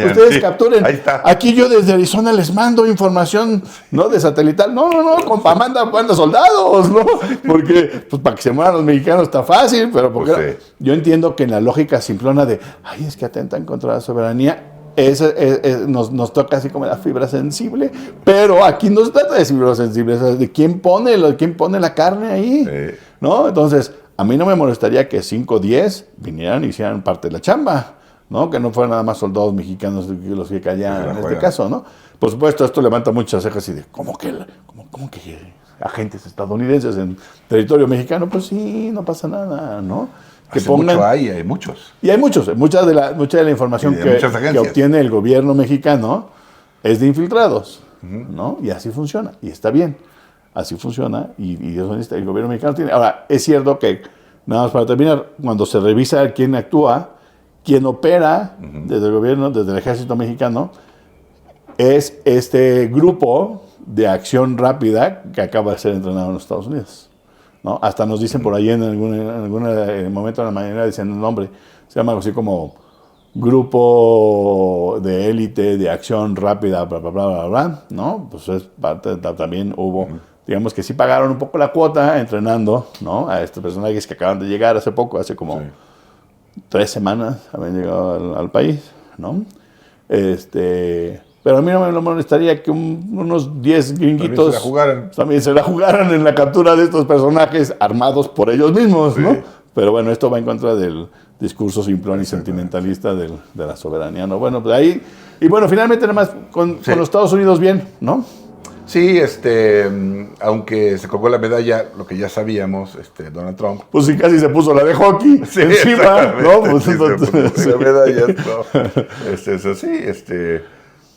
Ustedes capturen. Ahí está. Aquí yo desde Arizona les mando información, ¿no? De satelital. No, compa, manda soldados, ¿no? Porque, pues, para que se mueran los mexicanos está fácil, pero porque yo entiendo que en la lógica simplona de, es que atentan contra la soberanía, nos toca así como la fibra sensible, pero aquí no se trata de fibra sensible, es de quién pone la carne ahí, ¿no? Entonces, a mí no me molestaría que 5 o 10 vinieran y hicieran parte de la chamba, ¿no? Que no fueran nada más soldados mexicanos los que caían en este caso, ¿no? Por supuesto, esto levanta muchas cejas y de, ¿cómo que agentes estadounidenses en territorio mexicano? Pues sí, no pasa nada, ¿no? Que pongan, hay muchos. Y hay muchos. Mucha de la información que obtiene el gobierno mexicano es de infiltrados, ¿no? Y así funciona. Y está bien. Así funciona. Y eso el gobierno mexicano tiene. Ahora, es cierto que, nada más para terminar, cuando se revisa quién actúa, quién opera desde el gobierno, desde el ejército mexicano, es este grupo de acción rápida que acaba de ser entrenado en los Estados Unidos, ¿no? Hasta nos dicen por ahí en algún momento de la mañana, dicen el nombre, se llama así como Grupo de Élite de Acción Rápida, bla, bla, bla, bla, bla, ¿no? Pues es parte, también hubo, digamos que sí pagaron un poco la cuota entrenando, ¿no? A estos personajes que acaban de llegar hace como 3 semanas habían llegado al país, ¿no? Pero a mí no me molestaría que unos 10 gringuitos también se la jugaran en la captura de estos personajes armados por ellos mismos, ¿no? Pero bueno, esto va en contra del discurso simplón y sentimentalista de la soberanía, ¿no? Bueno, pues ahí... Y bueno, finalmente nada más con los Estados Unidos bien, ¿no? Sí, aunque se colgó la medalla, lo que ya sabíamos, Donald Trump. Pues sí, casi se puso la de hockey Sí, encima, ¿no? Pues, sí, entonces, la medalla, ¿no? Eso sí,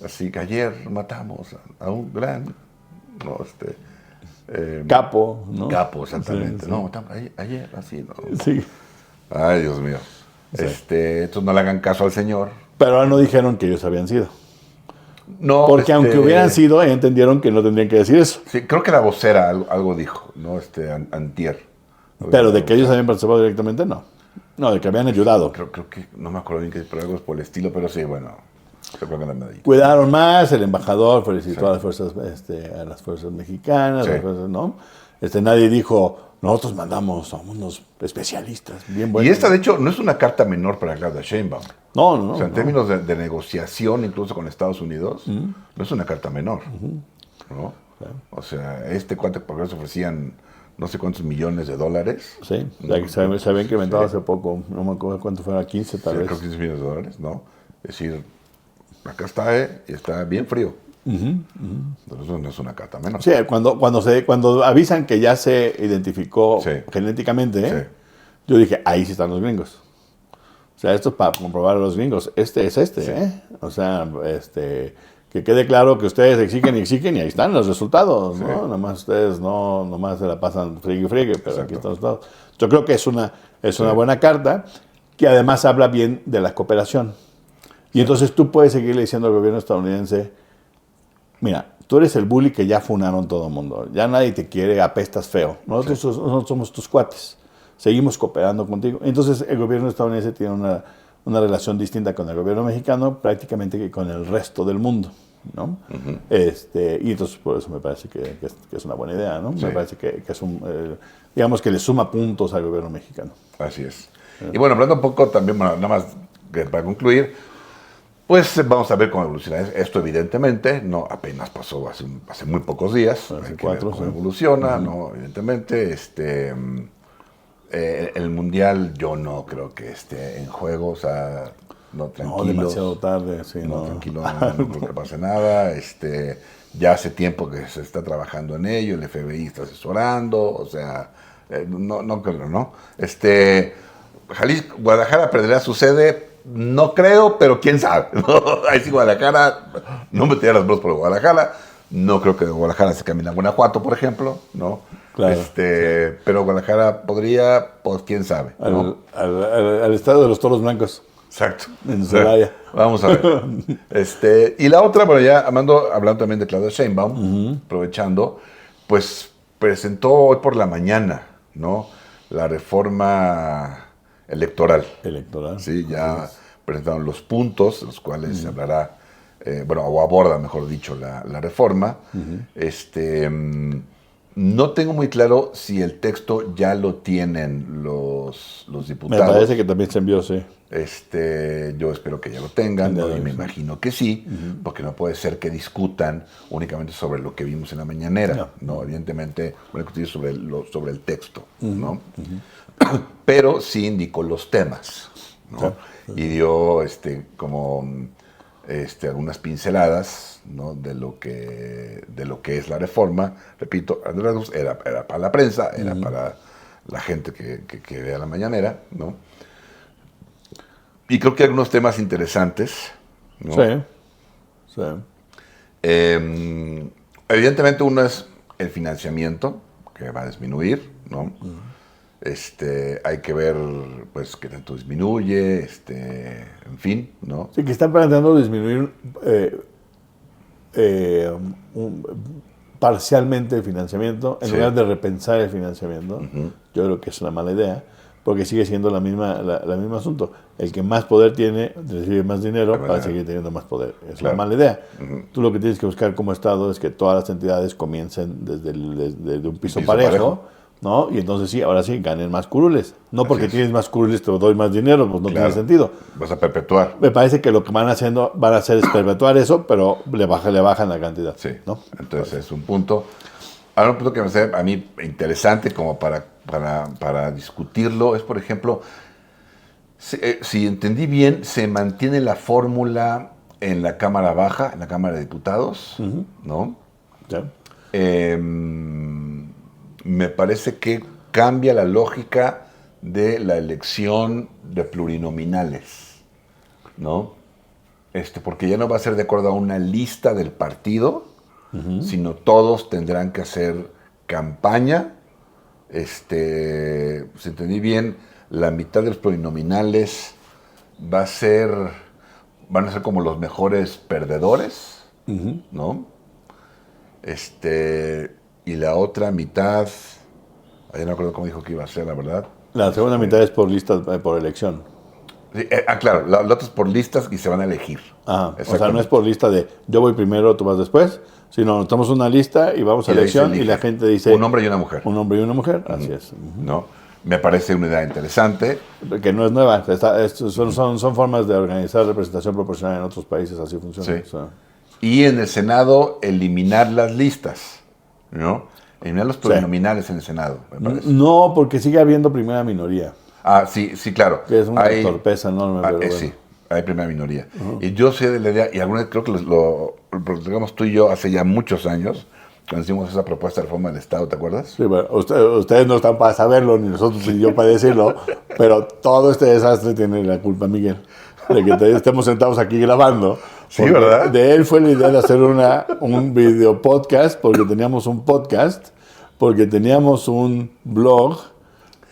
así que ayer matamos a un gran, ¿no? capo, ¿no? Capo, exactamente. Sí, sí. No, matamos ayer, así, ¿no? Sí. Ay, Dios mío. Sí. Entonces no le hagan caso al señor. Pero ahora no dijeron que ellos habían sido. No, Porque aunque hubieran sido, entendieron que no tendrían que decir eso. Sí, creo que la vocera algo dijo, ¿no? Antier. Pero de que ellos habían participado directamente, no. No, de que habían ayudado. Creo que, no me acuerdo bien qué, pero algo es por el estilo, pero sí, bueno, se colgan la medalla. Cuidaron más, el embajador felicitó a las fuerzas, a las fuerzas mexicanas, Sí. a las fuerzas, ¿no? Nadie dijo, nosotros mandamos a unos especialistas bien buenos. Y esta, de hecho, no es una carta menor para Claudia Sheinbaum. No, no, O sea, en no. términos de negociación, incluso con Estados Unidos, no es una carta menor, ¿no? O sea, cuate por eso ofrecían no sé cuántos millones de dólares. Sí, se había incrementado hace poco, no me acuerdo cuánto fuera, 15 tal vez. Creo que 15 millones de dólares, ¿no? Es decir, acá está, y está bien frío. Entonces no es una carta menor. Sí, cuando avisan que ya se identificó Sí. genéticamente, Sí. yo dije, ahí sí están los gringos. O sea, esto es para comprobar a los gringos. Este es Sí. O sea, que quede claro que ustedes exigen y ahí están los resultados, ¿no? Sí. Nada más ustedes nomás se la pasan friegue, pero Exacto. aquí están los resultados. Yo creo que es una buena carta que además habla bien de la cooperación. Y entonces tú puedes seguirle diciendo al gobierno estadounidense, mira, tú eres el bully que ya funaron todo el mundo, ya nadie te quiere, apestas feo, nosotros somos tus cuates, seguimos cooperando contigo. Entonces el gobierno estadounidense tiene una relación distinta con el gobierno mexicano prácticamente que con el resto del mundo, ¿no? Y entonces por eso me parece que es una buena idea, ¿no? Sí. Me parece que es digamos que le suma puntos al gobierno mexicano. Así es. Y bueno, hablando un poco también, bueno, nada más para concluir, pues vamos a ver cómo evoluciona esto, evidentemente, no apenas pasó hace muy pocos días, Hace hay que 4, ver cómo sí. evoluciona, ¿no? Evidentemente, el Mundial yo no creo que esté en juego, o sea, no, tranquilos. No, demasiado tarde, sí, No, no. tranquilo, no creo que pase nada, ya hace tiempo que se está trabajando en ello, el FBI está asesorando, o sea, no creo, ¿no? Jalisco, Guadalajara perderá su sede, no creo, pero quién sabe, ¿no? Ahí sí Guadalajara, no me las manos por Guadalajara, no creo que de Guadalajara se camine a Guanajuato, por ejemplo, ¿no? Claro, Pero Guadalajara podría, pues quién sabe, ¿no? al estadio de los Toros Blancos. Exacto. En Celaya. Vamos a ver. Y la otra, bueno, ya hablando también de Claudia Sheinbaum, aprovechando, pues presentó hoy por la mañana, ¿no? La reforma electoral. Sí, ya presentaron los puntos, los cuales se hablará, o aborda, mejor dicho, la reforma. No tengo muy claro si el texto ya lo tienen los diputados. Me parece que también se envió, sí. Yo espero que ya lo tengan, ¿no? Y me Sí. imagino que sí, porque no puede ser que discutan únicamente sobre lo que vimos en la mañanera, ¿no? Evidentemente, van a discutir sobre el texto, ¿no? Pero sí indicó los temas, ¿no? Y dio algunas pinceladas, ¿no? de lo que es la reforma. Repito, era para la prensa, era para la gente que vea la mañanera, ¿no? Y creo que hay algunos temas interesantes, ¿no? Sí. Evidentemente uno es el financiamiento, que va a disminuir, ¿no? Hay que ver, pues, qué tanto disminuye, en fin, ¿no? Sí, que están planteando disminuir parcialmente el financiamiento, en Sí. lugar de repensar el financiamiento. Yo creo que es una mala idea, porque sigue siendo la misma asunto. El que más poder tiene, recibe más dinero para seguir teniendo más poder. Es una mala idea. Tú lo que tienes que buscar como Estado es que todas las entidades comiencen desde un piso parejo, ¿no? Y entonces sí, ahora sí, ganen más curules. No porque tienes más curules te doy más dinero, pues no tiene sentido. Vas a perpetuar. Me parece que lo que van a hacer es perpetuar eso, pero le bajan la cantidad. Sí, ¿no? entonces es un punto. Ahora un punto que me parece a mí interesante como para discutirlo es, por ejemplo, si entendí bien, se mantiene la fórmula en la Cámara Baja, en la Cámara de Diputados, ¿no? ¿Ya? Me parece que cambia la lógica de la elección de plurinominales, ¿no? Porque ya no va a ser de acuerdo a una lista del partido, sino todos tendrán que hacer campaña. Si entendí bien, la mitad de los plurinominales van a ser como los mejores perdedores, ¿no? Y la otra mitad, ya no recuerdo cómo dijo que iba a ser, la verdad. La segunda mitad es por lista, por elección. Sí, claro, la otra es por listas y se van a elegir. O sea, no es por lista de yo voy primero, tú vas después, sino notamos una lista y vamos a elección y la gente dice... Un hombre y una mujer. Un hombre y una mujer, así es. ¿No? Me parece una idea interesante. Que no es nueva, son formas de organizar representación proporcional en otros países, así funciona. Sí. O sea. Y en el Senado, eliminar las listas, ¿no? Eliminar los plurinominales en el Senado, me parece. No, porque sigue habiendo primera minoría. Sí, claro. Que es una torpeza enorme. Pero bueno. Sí, hay primera minoría. Y yo sé de la idea, y alguna vez creo que lo platicamos tú y yo hace ya muchos años, cuando hicimos esa propuesta de reforma del Estado, ¿te acuerdas? Sí, bueno, ustedes no están para saberlo, ni nosotros ni yo para decirlo, pero todo este desastre tiene la culpa Miguel, de que estemos sentados aquí grabando. Sí, ¿verdad? De él fue la idea de hacer un video podcast, porque teníamos un podcast, porque teníamos un blog,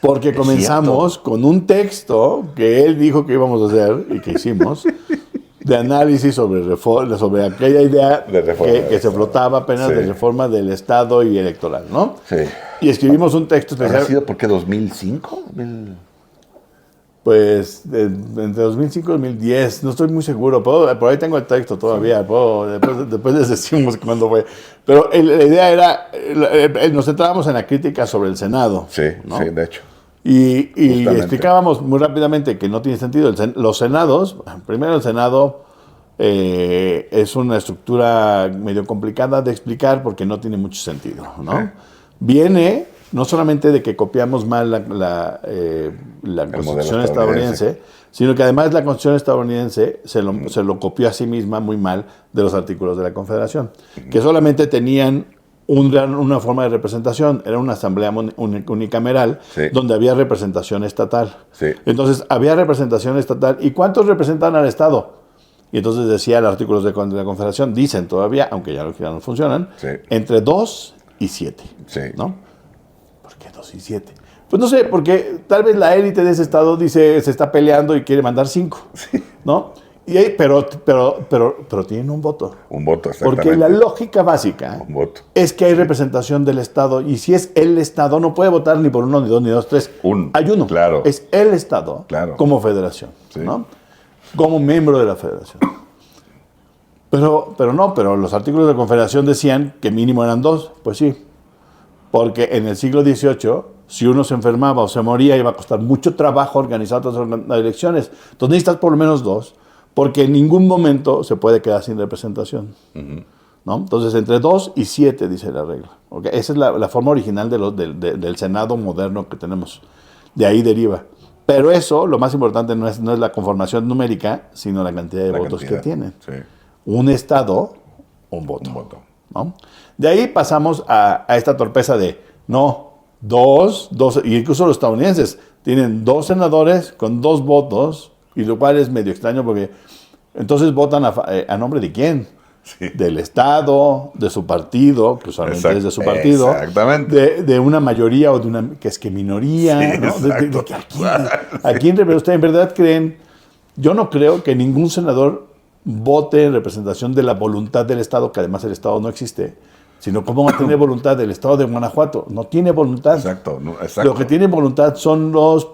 porque comenzamos con un texto que él dijo que íbamos a hacer y que hicimos, de análisis sobre aquella idea que se flotaba apenas de reforma del Estado y electoral, ¿no? Sí. Y escribimos un texto especial. ¿Ha sido por qué 2005? Pues entre 2005 y 2010, no estoy muy seguro, por ahí tengo el texto todavía, después les decimos cuándo fue. Pero la idea era, nos centrábamos en la crítica sobre el Senado. Sí, ¿no? Sí, de hecho. Y explicábamos muy rápidamente que no tiene sentido. Los senados, primero el Senado es una estructura medio complicada de explicar porque no tiene mucho sentido, ¿no? Viene no solamente de que copiamos mal la Constitución estadounidense, sino que además la Constitución estadounidense se lo copió a sí misma muy mal de los artículos de la Confederación, que solamente tenían una forma de representación, era una asamblea unicameral, donde había representación estatal. Sí. Entonces, había representación estatal. ¿Y cuántos representan al Estado? Y entonces decía los artículos de la Confederación, dicen todavía, aunque ya no funcionan, entre 2 y 7. Sí. ¿No? ¿Por qué 2 y 7? Pues no sé, porque tal vez la élite de ese Estado dice, se está peleando y quiere mandar 5. Sí. ¿No? Pero tienen un voto. Un voto, exactamente. Porque la lógica básica es que hay representación del Estado, y si es el Estado, no puede votar ni por 1, ni 2, ni 2, 3. Hay uno. Claro. Es el Estado como federación, ¿no? Como miembro de la federación. Pero los artículos de la Confederación decían que mínimo eran 2. Pues sí. Porque en el siglo XVIII, si uno se enfermaba o se moría, iba a costar mucho trabajo organizar todas las elecciones. Entonces necesitas por lo menos 2. Porque en ningún momento se puede quedar sin representación. ¿No? Entonces, entre 2 y 7, dice la regla. ¿Okay? Esa es la forma original del Senado moderno que tenemos. De ahí deriva. Pero eso, lo más importante, no es la conformación numérica, sino la cantidad de votos que tienen. Sí. Un Estado, un voto. ¿No? De ahí pasamos a esta torpeza de, no, 2, y incluso los estadounidenses tienen 2 senadores con 2 votos, y lo cual es medio extraño porque entonces votan a nombre de quién? Sí. Del Estado, de su partido, que usualmente es de su partido, de una mayoría o de una que es que minoría, ¿no? ¿A quién ustedes en verdad creen? Yo no creo que ningún senador vote en representación de la voluntad del Estado, que además el Estado no existe, sino cómo va a tener voluntad del Estado de Guanajuato. No tiene voluntad. Exacto. Lo que tiene voluntad son los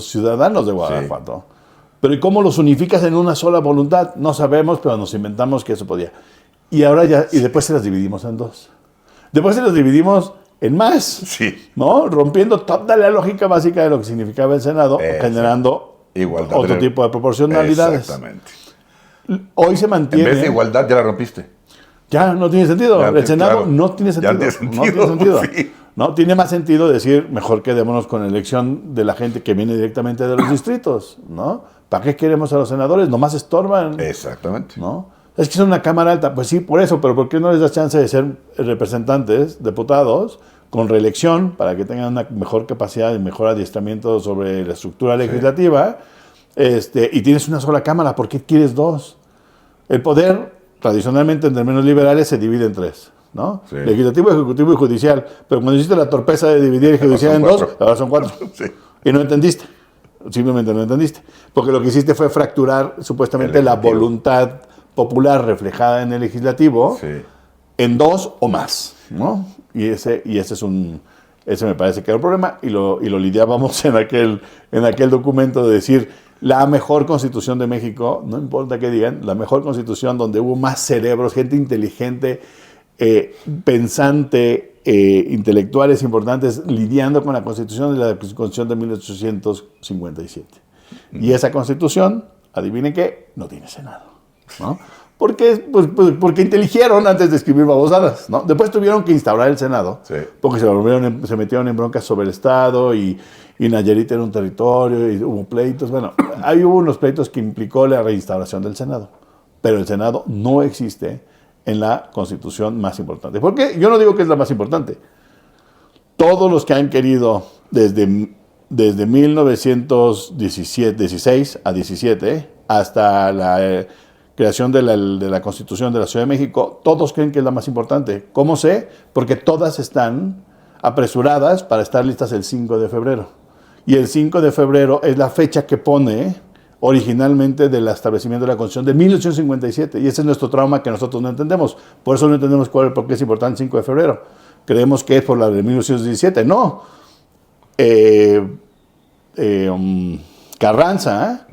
ciudadanos de Guanajuato. Sí. Pero ¿y cómo los unificas en una sola voluntad? No sabemos, pero nos inventamos que eso podía. Y ahora y después se las dividimos en 2. Después se las dividimos en más. Sí. ¿No? Rompiendo toda la lógica básica de lo que significaba el Senado, generando igualdad, otro tipo de proporcionalidades. Exactamente. Hoy se mantiene. En vez de igualdad, ya la rompiste. Ya no tiene sentido. El Senado no tiene sentido. No tiene sentido. Sí. No tiene más sentido decir, mejor quedémonos con la elección de la gente que viene directamente de los distritos, ¿no? ¿Para qué queremos a los senadores? Nomás estorban. Exactamente. ¿No? Es que son una cámara alta. Pues sí, por eso, pero ¿por qué no les das chance de ser representantes, diputados, con reelección, para que tengan una mejor capacidad y mejor adiestramiento sobre la estructura legislativa? Y tienes una sola cámara, ¿por qué quieres dos? El poder, tradicionalmente en términos liberales, se divide en tres, ¿no? Sí. Legislativo, ejecutivo y judicial. Pero cuando hiciste la torpeza de dividir el judicial en dos, ahora son cuatro. Sí. Y no entendiste. Simplemente no entendiste. Porque lo que hiciste fue fracturar supuestamente la voluntad popular reflejada en el legislativo en dos o más, ¿no? Y ese me parece que era el problema y lo lidiábamos en aquel documento de decir la mejor constitución de México, no importa qué digan, la mejor constitución donde hubo más cerebros, gente inteligente, pensante, intelectuales importantes lidiando con la constitución de la constitución de 1857. Y esa constitución, adivinen qué, no tiene Senado, ¿no? Porque inteligieron antes de escribir babosadas, ¿no? Después tuvieron que instaurar el Senado, porque se metieron en broncas sobre el Estado y Nayarit era un territorio y hubo pleitos. Bueno, ahí hubo unos pleitos que implicó la reinstauración del Senado, pero el Senado no existe en la Constitución más importante. ¿Por qué? Yo no digo que es la más importante. Todos los que han querido desde 1916 a 17 hasta la creación de la Constitución de la Ciudad de México, todos creen que es la más importante. ¿Cómo sé? Porque todas están apresuradas para estar listas el 5 de febrero. Y el 5 de febrero es la fecha que pone originalmente del establecimiento de la Constitución de 1857. Y ese es nuestro trauma que nosotros no entendemos. Por eso no entendemos por qué es importante el 5 de febrero. Creemos que es por la de 1917. No. Carranza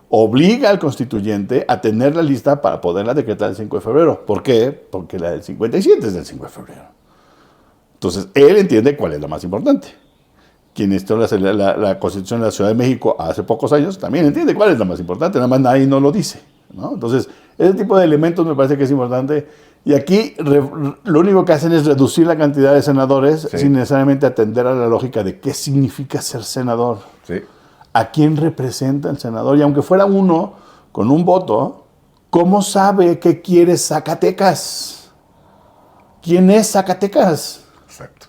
obliga al constituyente a tener la lista para poderla decretar el 5 de febrero. ¿Por qué? Porque la del 57 es del 5 de febrero. Entonces, él entiende cuál es la más importante. Quien estudió la Constitución de la Ciudad de México hace pocos años también entiende cuál es la más importante, nada más nadie no lo dice, ¿no? Entonces, ese tipo de elementos me parece que es importante. Y aquí lo único que hacen es reducir la cantidad de senadores sin necesariamente atender a la lógica de qué significa ser senador. Sí. ¿A quién representa el senador? Y aunque fuera uno con un voto, ¿cómo sabe qué quiere Zacatecas? ¿Quién es Zacatecas? Exacto.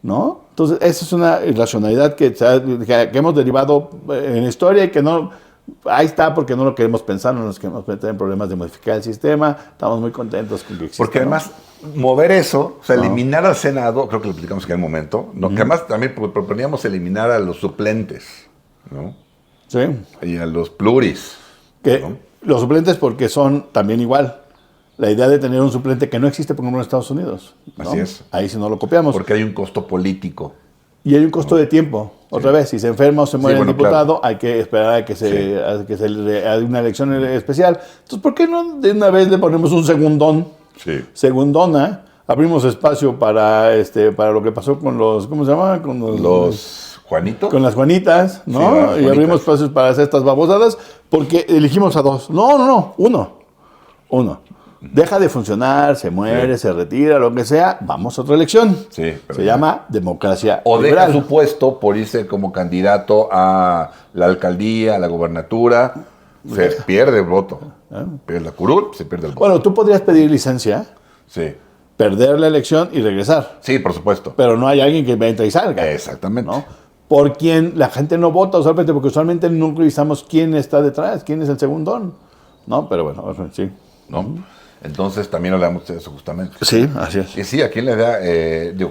¿No? Entonces, esa es una irracionalidad que hemos derivado en la historia y que no... Ahí está porque no lo queremos pensar, no nos queremos meter en problemas de modificar el sistema. Estamos muy contentos con que exista. Porque además, mover eso, o sea, eliminar al Senado, creo que lo explicamos en aquel momento, ¿no? Que además también proponíamos eliminar a los suplentes, ¿no? Sí. Y a los pluris. ¿No? Los suplentes porque son también igual. La idea de tener un suplente que no existe, por ejemplo, en Estados Unidos, ¿no? Así es. Ahí sí no lo copiamos. Porque hay un costo político. Y hay un costo de tiempo. Otra vez, si se enferma o se muere el diputado, hay que esperar a que se haga una elección especial. Entonces, ¿por qué no de una vez le ponemos un segundón? Sí. Segundona. Abrimos espacio para lo que pasó con los, ¿cómo se llama? Con los Juanitos. Con las Juanitas, ¿no? Sí, y abrimos espacios para hacer estas babosadas porque elegimos a dos. No, uno. Deja de funcionar, se muere, se retira, lo que sea, vamos a otra elección. Sí, se llama democracia o liberal. Deja su puesto por irse como candidato a la alcaldía, a la gobernatura, se pierde el voto. Pierde la curul, se pierde el voto. Bueno, tú podrías pedir licencia, perder la elección y regresar. Sí, por supuesto. Pero no hay alguien que entra y salga. Exactamente. ¿No? Por quien la gente no vota usualmente, porque usualmente no revisamos quién está detrás, quién es el segundón. ¿No? Pero bueno, sí. ¿No? Entonces también hablamos de eso justamente. Sí, así es. Y sí, aquí en la idea,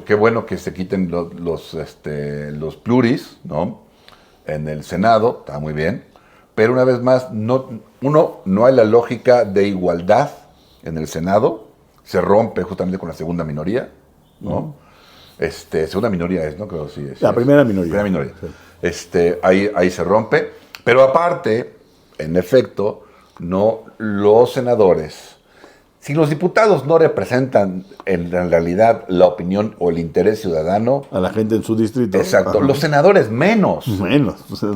qué bueno que se quiten los pluris, ¿no? En el Senado, está muy bien. Pero una vez más, no hay la lógica de igualdad en el Senado. Se rompe justamente con la segunda minoría, ¿no? Segunda minoría es, ¿no? Creo que sí es. La primera minoría. Primera minoría. Sí. Ahí se rompe. Pero aparte, en efecto, no los senadores. Si los diputados no representan en realidad la opinión o el interés ciudadano... A la gente en su distrito. Exacto. Ajá. Los senadores menos.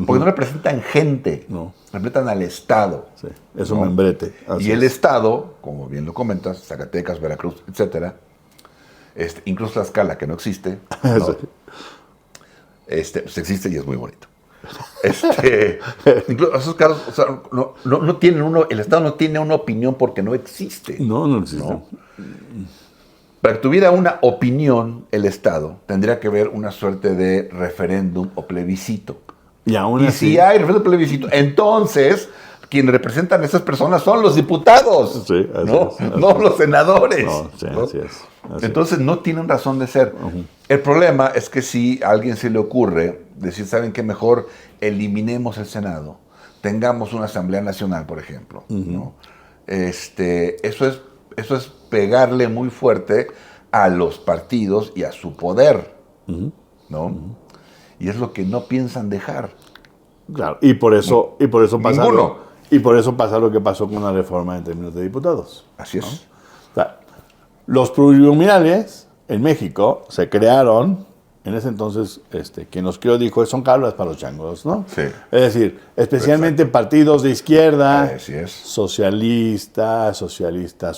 Porque no representan gente. No. Representan al Estado. Sí. Es un membrete. Y el Estado, como bien lo comentas, Zacatecas, Veracruz, etcétera, incluso Tlaxcala, que no existe, ¿no? Pues existe y es muy bonito. Incluso esos casos, o sea, no tienen el Estado no tiene una opinión porque no existe. No existe. ¿No? Para que tuviera una opinión el Estado, tendría que haber una suerte de referéndum o plebiscito. Y aún así, si hay referéndum o plebiscito, entonces quienes representan a esas personas son los diputados, sí, no los senadores. No, sí, ¿no? Así es. Entonces no tienen razón de ser. El problema es que si a alguien se le ocurre decir, ¿saben qué? Mejor eliminemos el Senado, tengamos una Asamblea Nacional, por ejemplo. ¿No? Eso es pegarle muy fuerte a los partidos y a su poder, ¿no? Y es lo que no piensan dejar. Claro, y por eso pasa Ninguno. Y por eso pasa lo que pasó con la reforma en términos de diputados. Así es. ¿No? O sea, los plurinominales en México se crearon, en ese entonces, quien los creó dijo, son cabras para los changos, ¿no? Sí. Es decir, especialmente partidos de izquierda, Así es. socialistas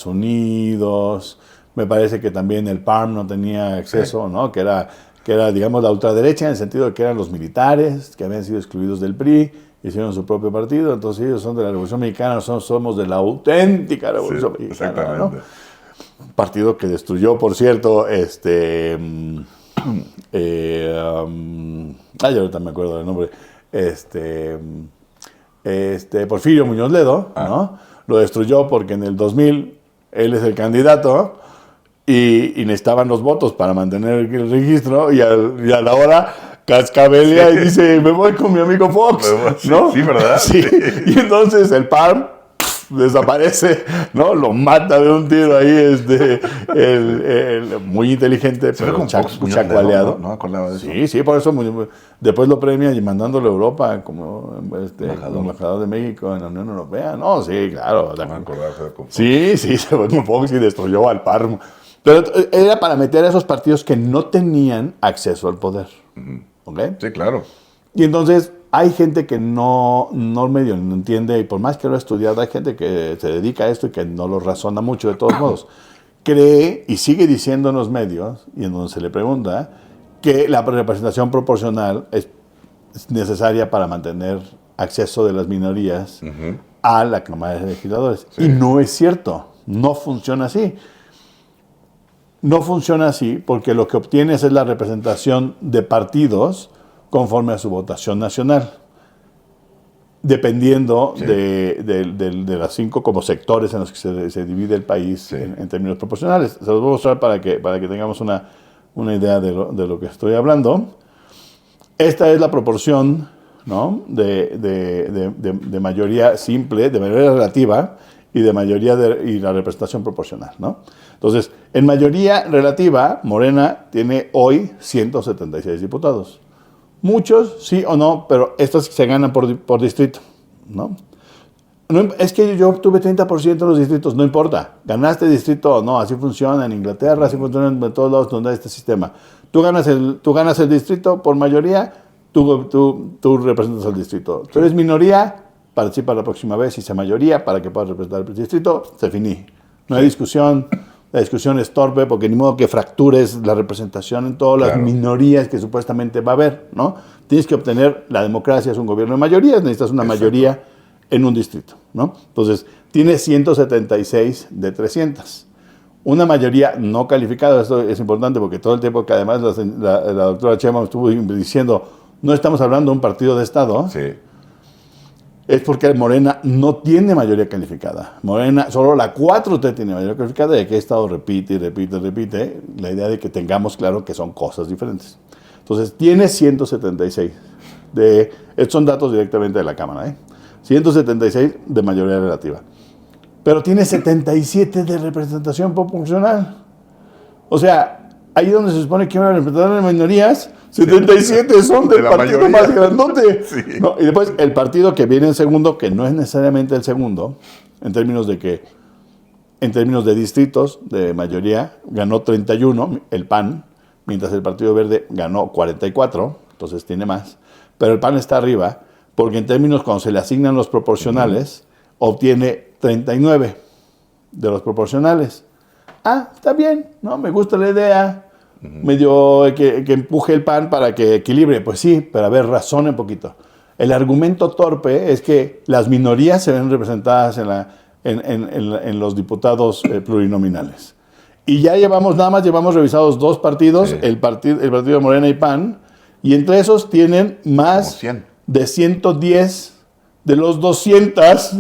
unidos, me parece que también el PARM no tenía acceso, ¿no? Que era, digamos, la ultraderecha en el sentido de que eran los militares que habían sido excluidos del PRI, hicieron su propio partido, entonces ellos son de la Revolución Mexicana, nosotros somos de la auténtica Revolución Mexicana. Exactamente. ¿No? Partido que destruyó, por cierto, ahorita me acuerdo del nombre, Porfirio Muñoz Ledo, ¿no? Lo destruyó porque en el 2000 él es el candidato y necesitaban los votos para mantener el registro y a la hora cascabelea y dice, me voy con mi amigo Fox, ¿no? Sí, ¿verdad? Sí. Y entonces el PARM desaparece, ¿no? Lo mata de un tiro ahí, muy inteligente, pero chacualeado. No me acordaba de eso. Sí, por eso después lo premia y mandándolo a Europa como embajador de México en la Unión Europea. No, sí, claro. No me acordaba de eso. Sí, se fue con Fox y destruyó al PARM. Pero era para meter a esos partidos que no tenían acceso al poder. ¿Okay? Sí, claro. Y entonces hay gente que no medio no entiende, y por más que lo ha estudiado, hay gente que se dedica a esto y que no lo razona mucho de todos modos. Cree y sigue diciendo en los medios, y en donde se le pregunta, que la representación proporcional es necesaria para mantener acceso de las minorías a la Cámara de Legisladores. Sí. Y no es cierto, no funciona así. No funciona así porque lo que obtienes es la representación de partidos conforme a su votación nacional, dependiendo de las 5 como sectores en los que se divide el país en términos proporcionales. Se los voy a mostrar para que tengamos una idea de lo que estoy hablando. Esta es la proporción, ¿no? de mayoría simple, de mayoría relativa, y de mayoría y la representación proporcional, ¿no? Entonces, en mayoría relativa, Morena tiene hoy 176 diputados. Muchos, sí o no, pero estos se ganan por distrito, ¿no? Es que yo obtuve 30% de los distritos, no importa. Ganaste distrito o no, así funciona en Inglaterra, así funciona en todos lados donde hay este sistema. Tú ganas el distrito por mayoría, tú representas al distrito. Tú eres minoría, participa la próxima vez y sea mayoría para que puedas representar el distrito, se finí. No hay discusión, la discusión es torpe porque ni modo que fractures la representación en todas las minorías que supuestamente va a haber, ¿no? Tienes que obtener, la democracia es un gobierno de mayorías, necesitas una mayoría en un distrito, ¿no? Entonces, tienes 176 de 300. Una mayoría no calificada, esto es importante porque todo el tiempo que además la doctora Sheinbaum estuvo diciendo, no estamos hablando de un partido de Estado, es porque Morena no tiene mayoría calificada. Morena, solo la 4T tiene mayoría calificada, y aquí he estado repite, la idea de que tengamos claro que son cosas diferentes. Entonces, tiene 176. Estos son datos directamente de la Cámara, 176 de mayoría relativa. Pero tiene 77 de representación proporcional. O sea, ahí donde se supone que van a representar las minorías, 77 son del partido más grandote. Sí. ¿No? Y después el partido que viene en segundo, que no es necesariamente el segundo, en términos de distritos de mayoría, ganó 31, el PAN, mientras el Partido Verde ganó 44, entonces tiene más. Pero el PAN está arriba, porque en términos cuando se le asignan los proporcionales, obtiene 39 de los proporcionales. Está bien, ¿no? Me gusta la idea. Medio que empuje el PAN para que equilibre. Pues sí, pero a ver, razone un poquito. El argumento torpe es que las minorías se ven representadas en los diputados plurinominales. Y ya nada más llevamos revisados 2 partidos, Sí. el partido de Morena y PAN, y entre esos tienen más Como 100. de 110 de los 200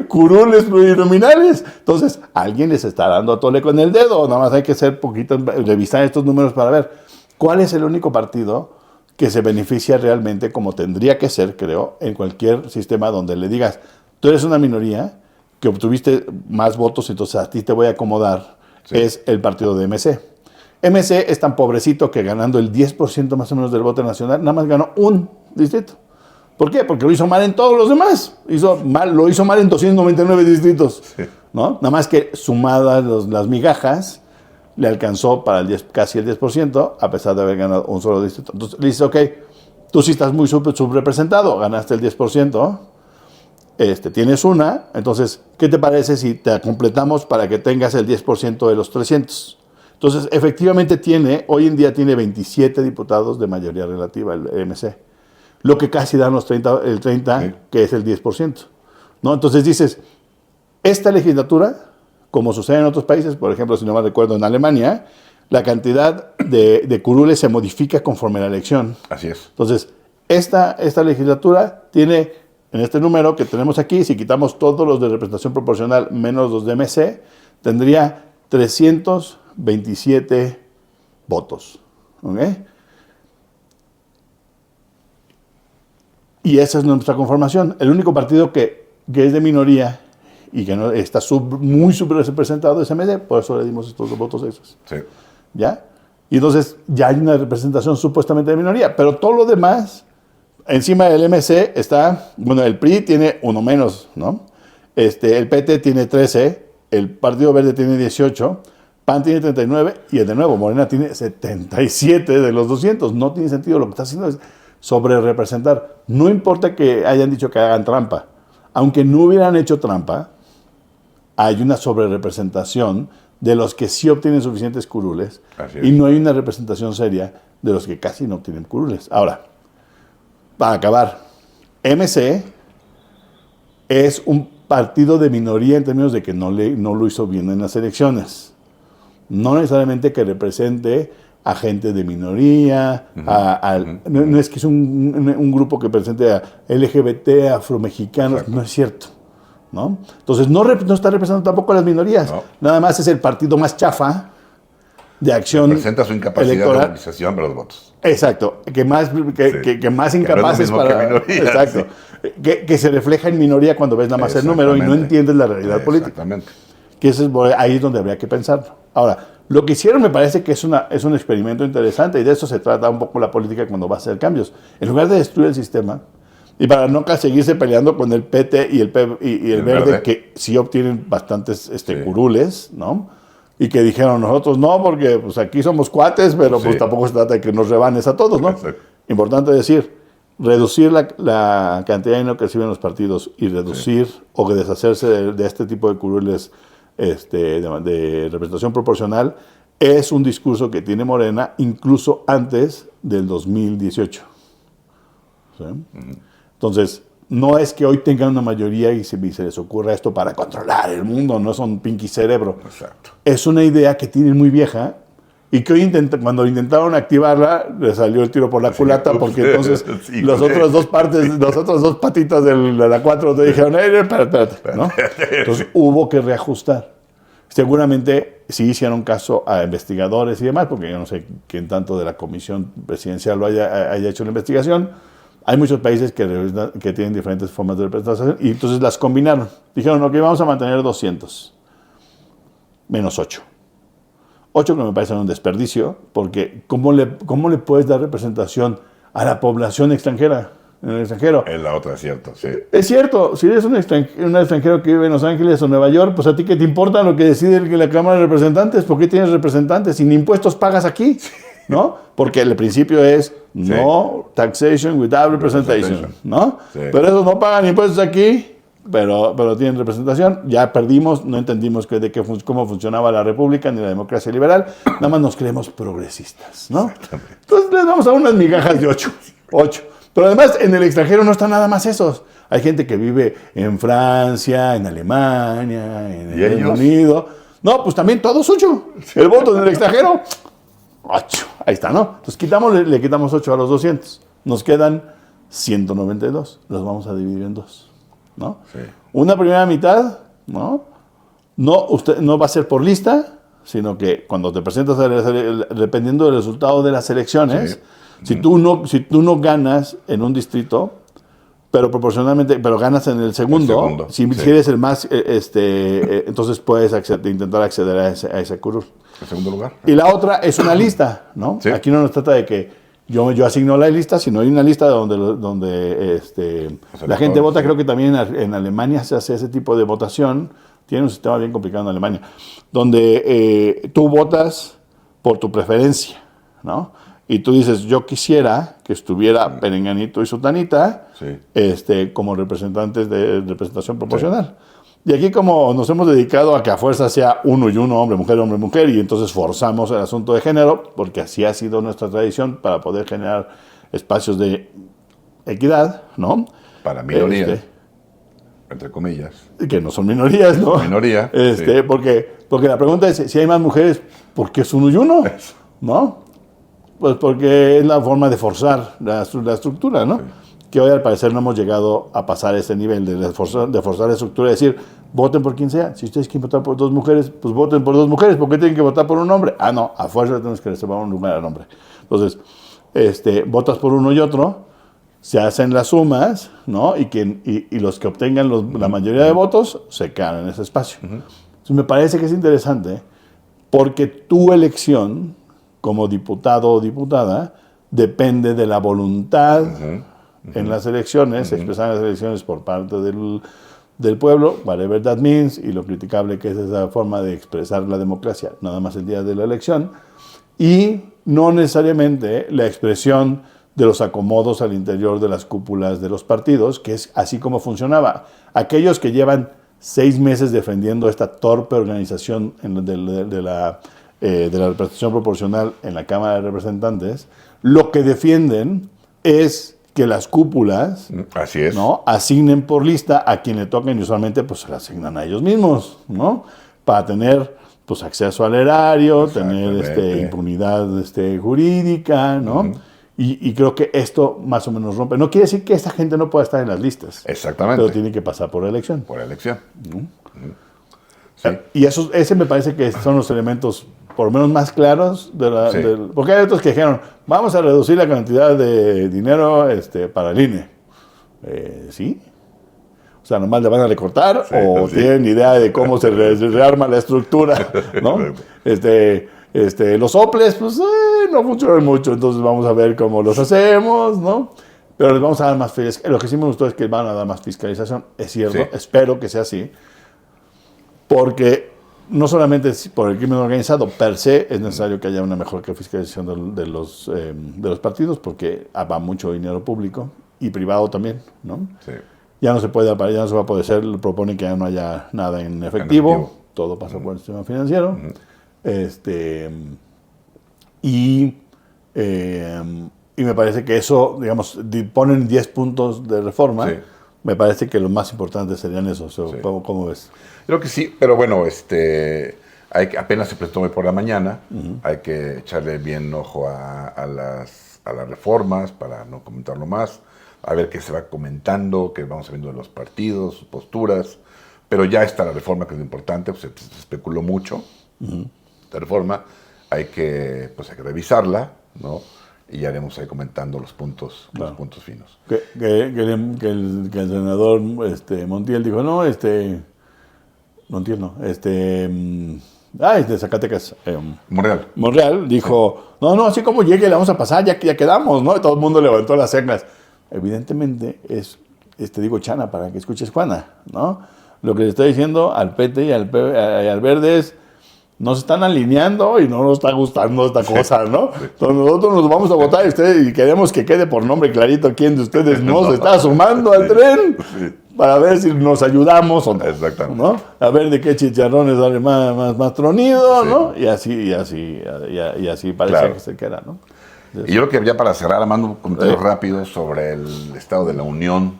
curules plurinominales. Entonces, alguien les está dando a tole con el dedo. Nada más hay que revisar estos números para ver cuál es el único partido que se beneficia realmente, como tendría que ser, creo, en cualquier sistema donde le digas, tú eres una minoría que obtuviste más votos, entonces a ti te voy a acomodar. Sí. Es el partido de MC. MC es tan pobrecito que ganando el 10% más o menos del voto nacional, nada más ganó un distrito. ¿Por qué? Porque lo hizo mal en todos los demás. Lo hizo mal en 299 distritos. Sí. ¿No? Nada más que sumadas las migajas, le alcanzó para casi el 10%, a pesar de haber ganado un solo distrito. Entonces le dice, ok, tú sí estás muy subrepresentado, ganaste el 10%, tienes una, entonces, ¿qué te parece si te completamos para que tengas el 10% de los 300? Entonces, efectivamente hoy en día tiene 27 diputados de mayoría relativa, el MC. Lo que casi dan el 30%, sí, que es el 10%. ¿No? Entonces dices, esta legislatura, como sucede en otros países, por ejemplo, si no mal recuerdo, en Alemania, la cantidad de curules se modifica conforme a la elección. Así es. Entonces, esta legislatura tiene, en este número que tenemos aquí, si quitamos todos los de representación proporcional menos los de MC, tendría 327 votos. ¿Ok? Y esa es nuestra conformación. El único partido que es de minoría y que no está muy subrepresentado es MC, por eso le dimos estos 2 votos extras. Sí. ¿Ya? Y entonces ya hay una representación supuestamente de minoría, pero todo lo demás, encima del MC está, bueno, el PRI tiene 1 menos, ¿no? El PT tiene 13, el Partido Verde tiene 18, PAN tiene 39 y de nuevo Morena tiene 77 de los 200. No tiene sentido, lo que está haciendo es sobre representar. No importa que hayan dicho que hagan trampa. Aunque no hubieran hecho trampa, hay una sobrerepresentación de los que sí obtienen suficientes curules y no hay una representación seria de los que casi no obtienen curules. Ahora, para acabar, MC es un partido de minoría en términos de que no lo hizo bien en las elecciones. No necesariamente que represente a gente de minoría, no es que es un grupo que presente a LGBT, afromexicanos, exacto, no es cierto, ¿no? Entonces no está representando tampoco a las minorías, no. Nada más es el partido más chafa de acción representa su incapacidad electoral, de movilización de los votos. Exacto, que más incapaces no para... Minoría, exacto, sí, que se refleja en minoría cuando ves nada más el número y no entiendes la realidad política. Exactamente. Que ahí es donde habría que pensarlo. Ahora, lo que hicieron me parece que es un experimento interesante y de eso se trata un poco la política cuando va a hacer cambios. En lugar de destruir el sistema y para no seguirse peleando con el PT y el Verde, que sí obtienen bastantes curules, ¿no? Y que dijeron nosotros no, porque pues aquí somos cuates, pero pues tampoco se trata de que nos rebanes a todos, ¿no? Exacto. Importante decir, reducir la cantidad de dinero que reciben los partidos y reducir o deshacerse de este tipo de curules de representación proporcional es un discurso que tiene Morena incluso antes del 2018. ¿Sí? Entonces, no es que hoy tengan una mayoría y se les ocurra esto para controlar el mundo, no son pinky cerebro. Exacto. Es una idea que tienen muy vieja y que hoy cuando intentaron activarla, le salió el tiro por la culata, porque entonces las otras dos patitas de la 4 te dijeron, espérate, ¿no? Entonces hubo que reajustar. Seguramente sí hicieron caso a investigadores y demás, porque yo no sé quién tanto de la comisión presidencial lo haya hecho la investigación. Hay muchos países que tienen diferentes formas de representación y entonces las combinaron. Dijeron, ok, vamos a mantener 200, menos 8. 8 que me parece un desperdicio, porque ¿cómo le puedes dar representación a la población extranjera en el extranjero? Es la otra, es cierto, sí. Es cierto, si eres un extranjero que vive en Los Ángeles o Nueva York, pues a ti qué te importa lo que decide la Cámara de Representantes, ¿por qué tienes representantes? Sin impuestos pagas aquí, ¿no? Porque el principio es no taxation without representation, ¿no? Sí. Pero esos no pagan impuestos aquí, pero tienen representación. Ya perdimos, no entendimos cómo funcionaba la república ni la democracia liberal, nada más nos creemos progresistas, ¿no? Entonces les vamos a unas migajas de 8. Pero además, en el extranjero no están nada más esos. Hay gente que vive en Francia, en Alemania, en el Reino Unido. No, pues también todos 8. El voto en el extranjero, 8. Ahí está, ¿no? Entonces le quitamos 8 a los 200. Nos quedan 192. Los vamos a dividir en 2, ¿no? Sí. Una primera mitad, ¿no? Usted no va a ser por lista, sino que cuando te presentas, dependiendo del resultado de las elecciones, si tú no ganas en un distrito, pero proporcionalmente, pero ganas en el segundo si eres el más, entonces puedes intentar acceder a ese curul. El segundo lugar. Y la otra es una lista, ¿no? Sí. Aquí no nos trata de que yo asigno la lista, sino hay una lista donde la gente vota. Creo que también en Alemania se hace ese tipo de votación. Tiene un sistema bien complicado en Alemania, donde tú votas por tu preferencia, ¿no? Y tú dices, yo quisiera que estuviera Perenganito y Sutanita como representantes de representación proporcional. Sí. Y aquí como nos hemos dedicado a que a fuerza sea uno y uno, hombre, mujer, y entonces forzamos el asunto de género, porque así ha sido nuestra tradición para poder generar espacios de equidad, ¿no? Para minorías. Entre comillas. Que no son minorías, ¿no? Minoría. Porque la pregunta es, si hay más mujeres, ¿por qué es uno y uno? Eso. ¿No? Pues porque es la forma de forzar la estructura, ¿no? Sí. Que hoy al parecer no hemos llegado a pasar ese nivel de forzar la estructura, de decir, voten por quien sea. Si ustedes quieren votar por 2 mujeres, pues voten por 2 mujeres. ¿Por qué tienen que votar por un hombre? Ah, no, a fuerza tenemos que reservar un lugar al hombre. Entonces, votas por uno y otro, se hacen las sumas, ¿no? Y los que obtengan la mayoría de votos se quedan en ese espacio. Entonces me parece que es interesante porque tu elección como diputado o diputada depende de la voluntad en las elecciones, expresar las elecciones por parte del pueblo, whatever that means, y lo criticable que es esa forma de expresar la democracia, nada más el día de la elección, y no necesariamente la expresión de los acomodos al interior de las cúpulas de los partidos, que es así como funcionaba. Aquellos que llevan 6 meses defendiendo esta torpe organización de la representación proporcional en la Cámara de Representantes, lo que defienden es que las cúpulas, así es, ¿no?, asignen por lista a quien le toquen, y usualmente pues se la asignan a ellos mismos, ¿no?, para tener pues acceso al erario, tener impunidad jurídica, ¿no? Y creo que esto más o menos rompe. No quiere decir que esta gente no pueda estar en las listas. Exactamente. Pero tiene que pasar por elección. Por elección. Sí. Y ese me parece que son los elementos, por lo menos más claros, porque hay otros que dijeron, vamos a reducir la cantidad de dinero para el INE. ¿Sí? O sea, nomás le van a recortar o tienen idea de cómo se rearma la estructura, ¿no? Los soples, pues no funcionan mucho, entonces vamos a ver cómo los hacemos, ¿no? Pero les vamos a dar más fiscalización. Lo que sí me gustó es que van a dar más fiscalización, es cierto, espero que sea así, porque no solamente por el crimen organizado, per se es necesario que haya una mejor fiscalización de los partidos, porque va mucho dinero público y privado también, ¿no? Sí. Ya no se va a poder hacer, propone que ya no haya nada en efectivo. Todo pasa por el sistema financiero. Y me parece que eso, digamos, ponen 10 puntos de reforma. Sí. Me parece que lo más importante serían esos. ¿Cómo ves? Creo que sí, pero bueno, apenas se presentó hoy por la mañana. Hay que echarle bien ojo a las reformas para no comentarlo más. A ver qué se va comentando, qué vamos viendo de los partidos, sus posturas. Pero ya está la reforma, que es lo importante, pues se especuló mucho. La reforma, hay que revisarla, ¿no? Y ya haremos ahí comentando los puntos finos. Que el senador Montiel dijo, no, Montiel no, de Zacatecas. Monreal dijo, no, así como llegue le vamos a pasar, ya quedamos, ¿no? Y todo el mundo levantó las cejas. Evidentemente es, Chana, para que escuches Juana, ¿no? Lo que le estoy diciendo al PT y al Verde es, nos están alineando y no nos está gustando esta cosa, ¿no? Entonces nosotros nos vamos a votar y queremos que quede por nombre clarito quién de ustedes no se está sumando al tren para ver si nos ayudamos o no. Exactamente. ¿No? A ver de qué chicharrones sale más tronido, ¿no? Y así parece que se queda, ¿no? Y yo creo que ya para cerrar, mando un comentario rápido sobre el Estado de la Unión,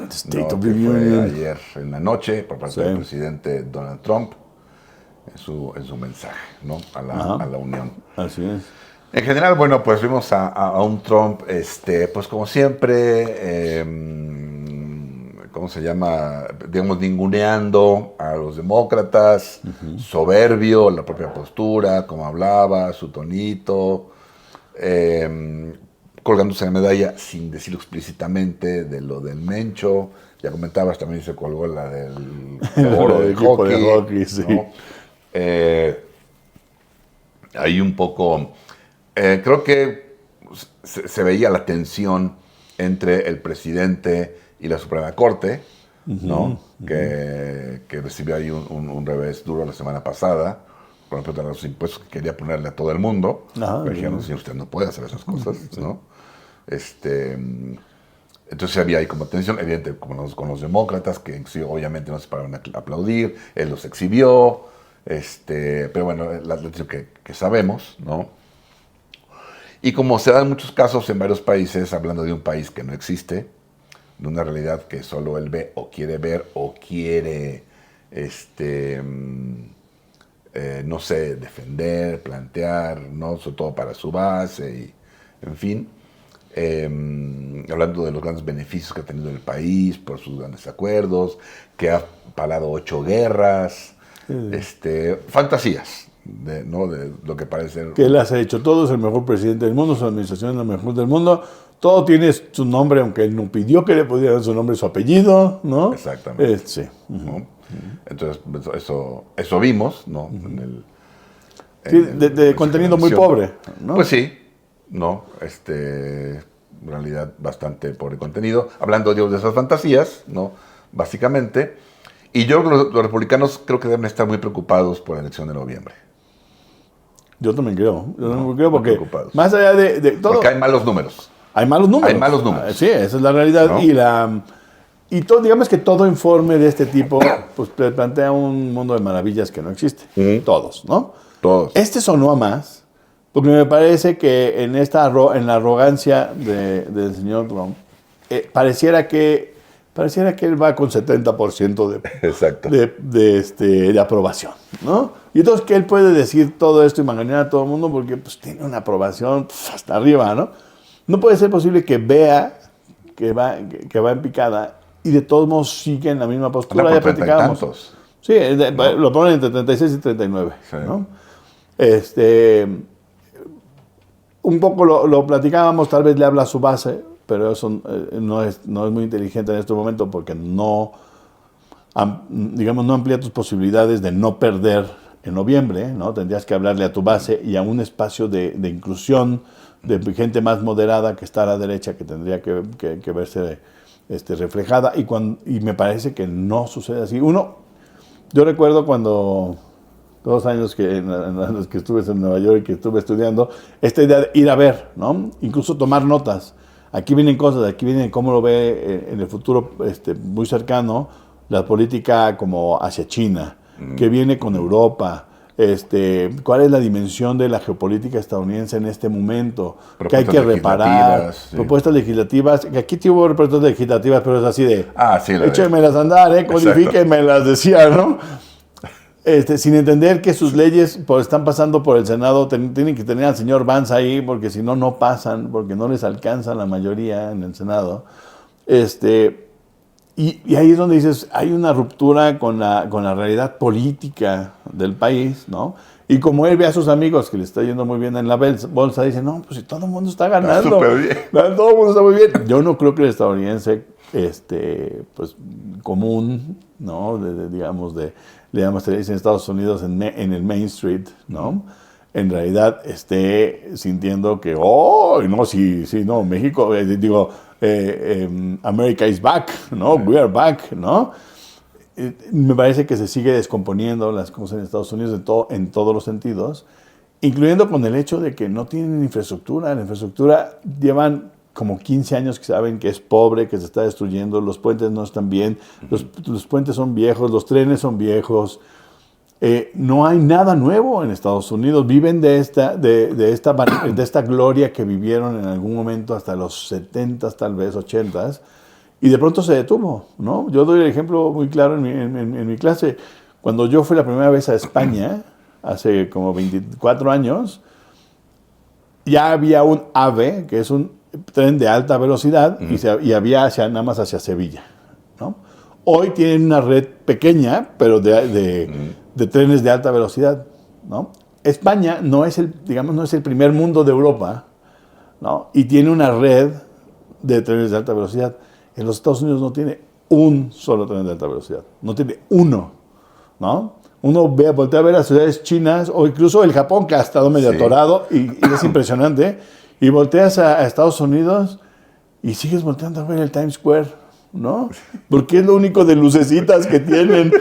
State ¿no? of Que the fue Union. ayer en la noche por parte Sí. del presidente Donald Trump en su mensaje, ¿no? a la Unión. Así es. En general, bueno, pues vimos a un Trump, pues como siempre, ¿cómo se llama? Digamos, ninguneando a los demócratas, soberbio, la propia postura, como hablaba, su tonito, colgándose la medalla sin decirlo explícitamente de lo del Mencho. Ya comentabas, también se colgó la del oro El de equipo hockey. de hockey, sí. ¿No? Ahí un poco... creo que se veía la tensión entre el presidente y la Suprema Corte, ¿no? Que recibió ahí un revés duro la semana pasada con respecto a los impuestos que quería ponerle a todo el mundo. Ajá, Pero dijeron, señor, usted no puede hacer esas cosas, ¿no? Entonces había ahí como tensión, evidente, como con los demócratas, que sí, obviamente no se pararon a aplaudir, él los exhibió, pero bueno, la tensión que sabemos, ¿no? Y como se dan muchos casos en varios países, hablando de un país que no existe, de una realidad que solo él ve o quiere, no sé, defender, plantear, ¿no? Sobre todo para su base, y, en fin, hablando de los grandes beneficios que ha tenido el país por sus grandes acuerdos, que ha parado 8 guerras, fantasías. ¿No? De lo que parece... Que él ha hecho todo, es el mejor presidente del mundo, su administración es la mejor del mundo, todo tiene su nombre, aunque él no pidió que le pudieran su nombre y su apellido, ¿no? Exactamente. Sí. ¿No? Entonces, eso vimos, ¿no? Sí, de contenido muy pobre, ¿no? Pues sí, ¿no? En realidad bastante pobre contenido, hablando de esas fantasías, ¿no? Básicamente. Y yo creo que los republicanos creo que deben estar muy preocupados por la elección de noviembre. Yo también creo. Yo también creo porque preocupados. más allá de todo... Porque hay malos números. Hay malos números. Hay malos números. Sí, esa es la realidad. ¿No? Y todo, digamos que todo informe de este tipo pues plantea un mundo de maravillas que no existe. Todos, ¿no? Todos. Este sonó a más, porque me parece que en la arrogancia del señor Trump, pareciera que él va con 70% Exacto. de aprobación, ¿no? Y entonces que él puede decir todo esto y manganear a todo el mundo porque pues, tiene una aprobación hasta arriba, ¿no? No puede ser posible que vea que va en picada y de todos modos sigue en la misma postura. Anda Ya por 30 y platicábamos. tantos. Sí, lo ponen entre 36 y 39, Sí. ¿no? Un poco lo platicábamos, tal vez le habla a su base, pero eso no es muy inteligente en este momento porque no amplía tus posibilidades de no perder en noviembre, ¿no? Tendrías que hablarle a tu base y a un espacio de inclusión de gente más moderada que está a la derecha que tendría que verse reflejada y me parece que no sucede así. Yo recuerdo cuando 2 años en los que estuve en Nueva York y que estuve estudiando, esta idea de ir a ver, ¿no? Incluso tomar notas. Aquí vienen cosas, aquí viene cómo lo ve en el futuro muy cercano la política como hacia China, que viene con Europa, cuál es la dimensión de la geopolítica estadounidense en este momento, que hay que reparar, sí. Propuestas legislativas, que aquí hubo propuestas legislativas, pero es así de, Sí, échemelas a andar, codifíquenmelas, decía, ¿no? Sin entender que sus leyes están pasando por el Senado, tienen que tener al señor Vance ahí, porque si no, no pasan, porque no les alcanza la mayoría en el Senado. Y ahí es donde dices, hay una ruptura con la realidad política del país, ¿no? Y como él ve a sus amigos que le está yendo muy bien en la bolsa, dice, no, pues si todo el mundo está ganando. Súper bien. Todo el mundo está muy bien. Yo no creo que el estadounidense, pues, común, ¿no? Le dicen Estados Unidos en el Main Street, ¿no? En realidad esté sintiendo que, no, México, America is back, ¿no? We are back, ¿no? Me parece que se sigue descomponiendo las cosas en Estados Unidos en todos los sentidos, incluyendo con el hecho de que no tienen infraestructura. La infraestructura llevan como 15 años que saben que es pobre, que se está destruyendo, los puentes no están bien, los puentes son viejos, los trenes son viejos. No hay nada nuevo en Estados Unidos. Viven de esta gloria que vivieron en algún momento hasta los 70, tal vez 80, y de pronto se detuvo, ¿no? Yo doy el ejemplo muy claro en mi clase. Cuando yo fui la primera vez a España, hace como 24 años, ya había un AVE, que es un tren de alta velocidad, y había nada más hacia Sevilla, ¿no? Hoy tienen una red pequeña, pero de trenes de alta velocidad, ¿no? España no es el primer mundo de Europa, ¿no? Y tiene una red de trenes de alta velocidad. En los Estados Unidos no tiene un solo tren de alta velocidad, no tiene uno, ¿no? Uno voltea a ver las ciudades chinas o incluso el Japón, que ha estado medio atorado y es impresionante, y volteas a Estados Unidos y sigues volteando a ver el Times Square, ¿no? Porque es lo único de lucecitas que tienen.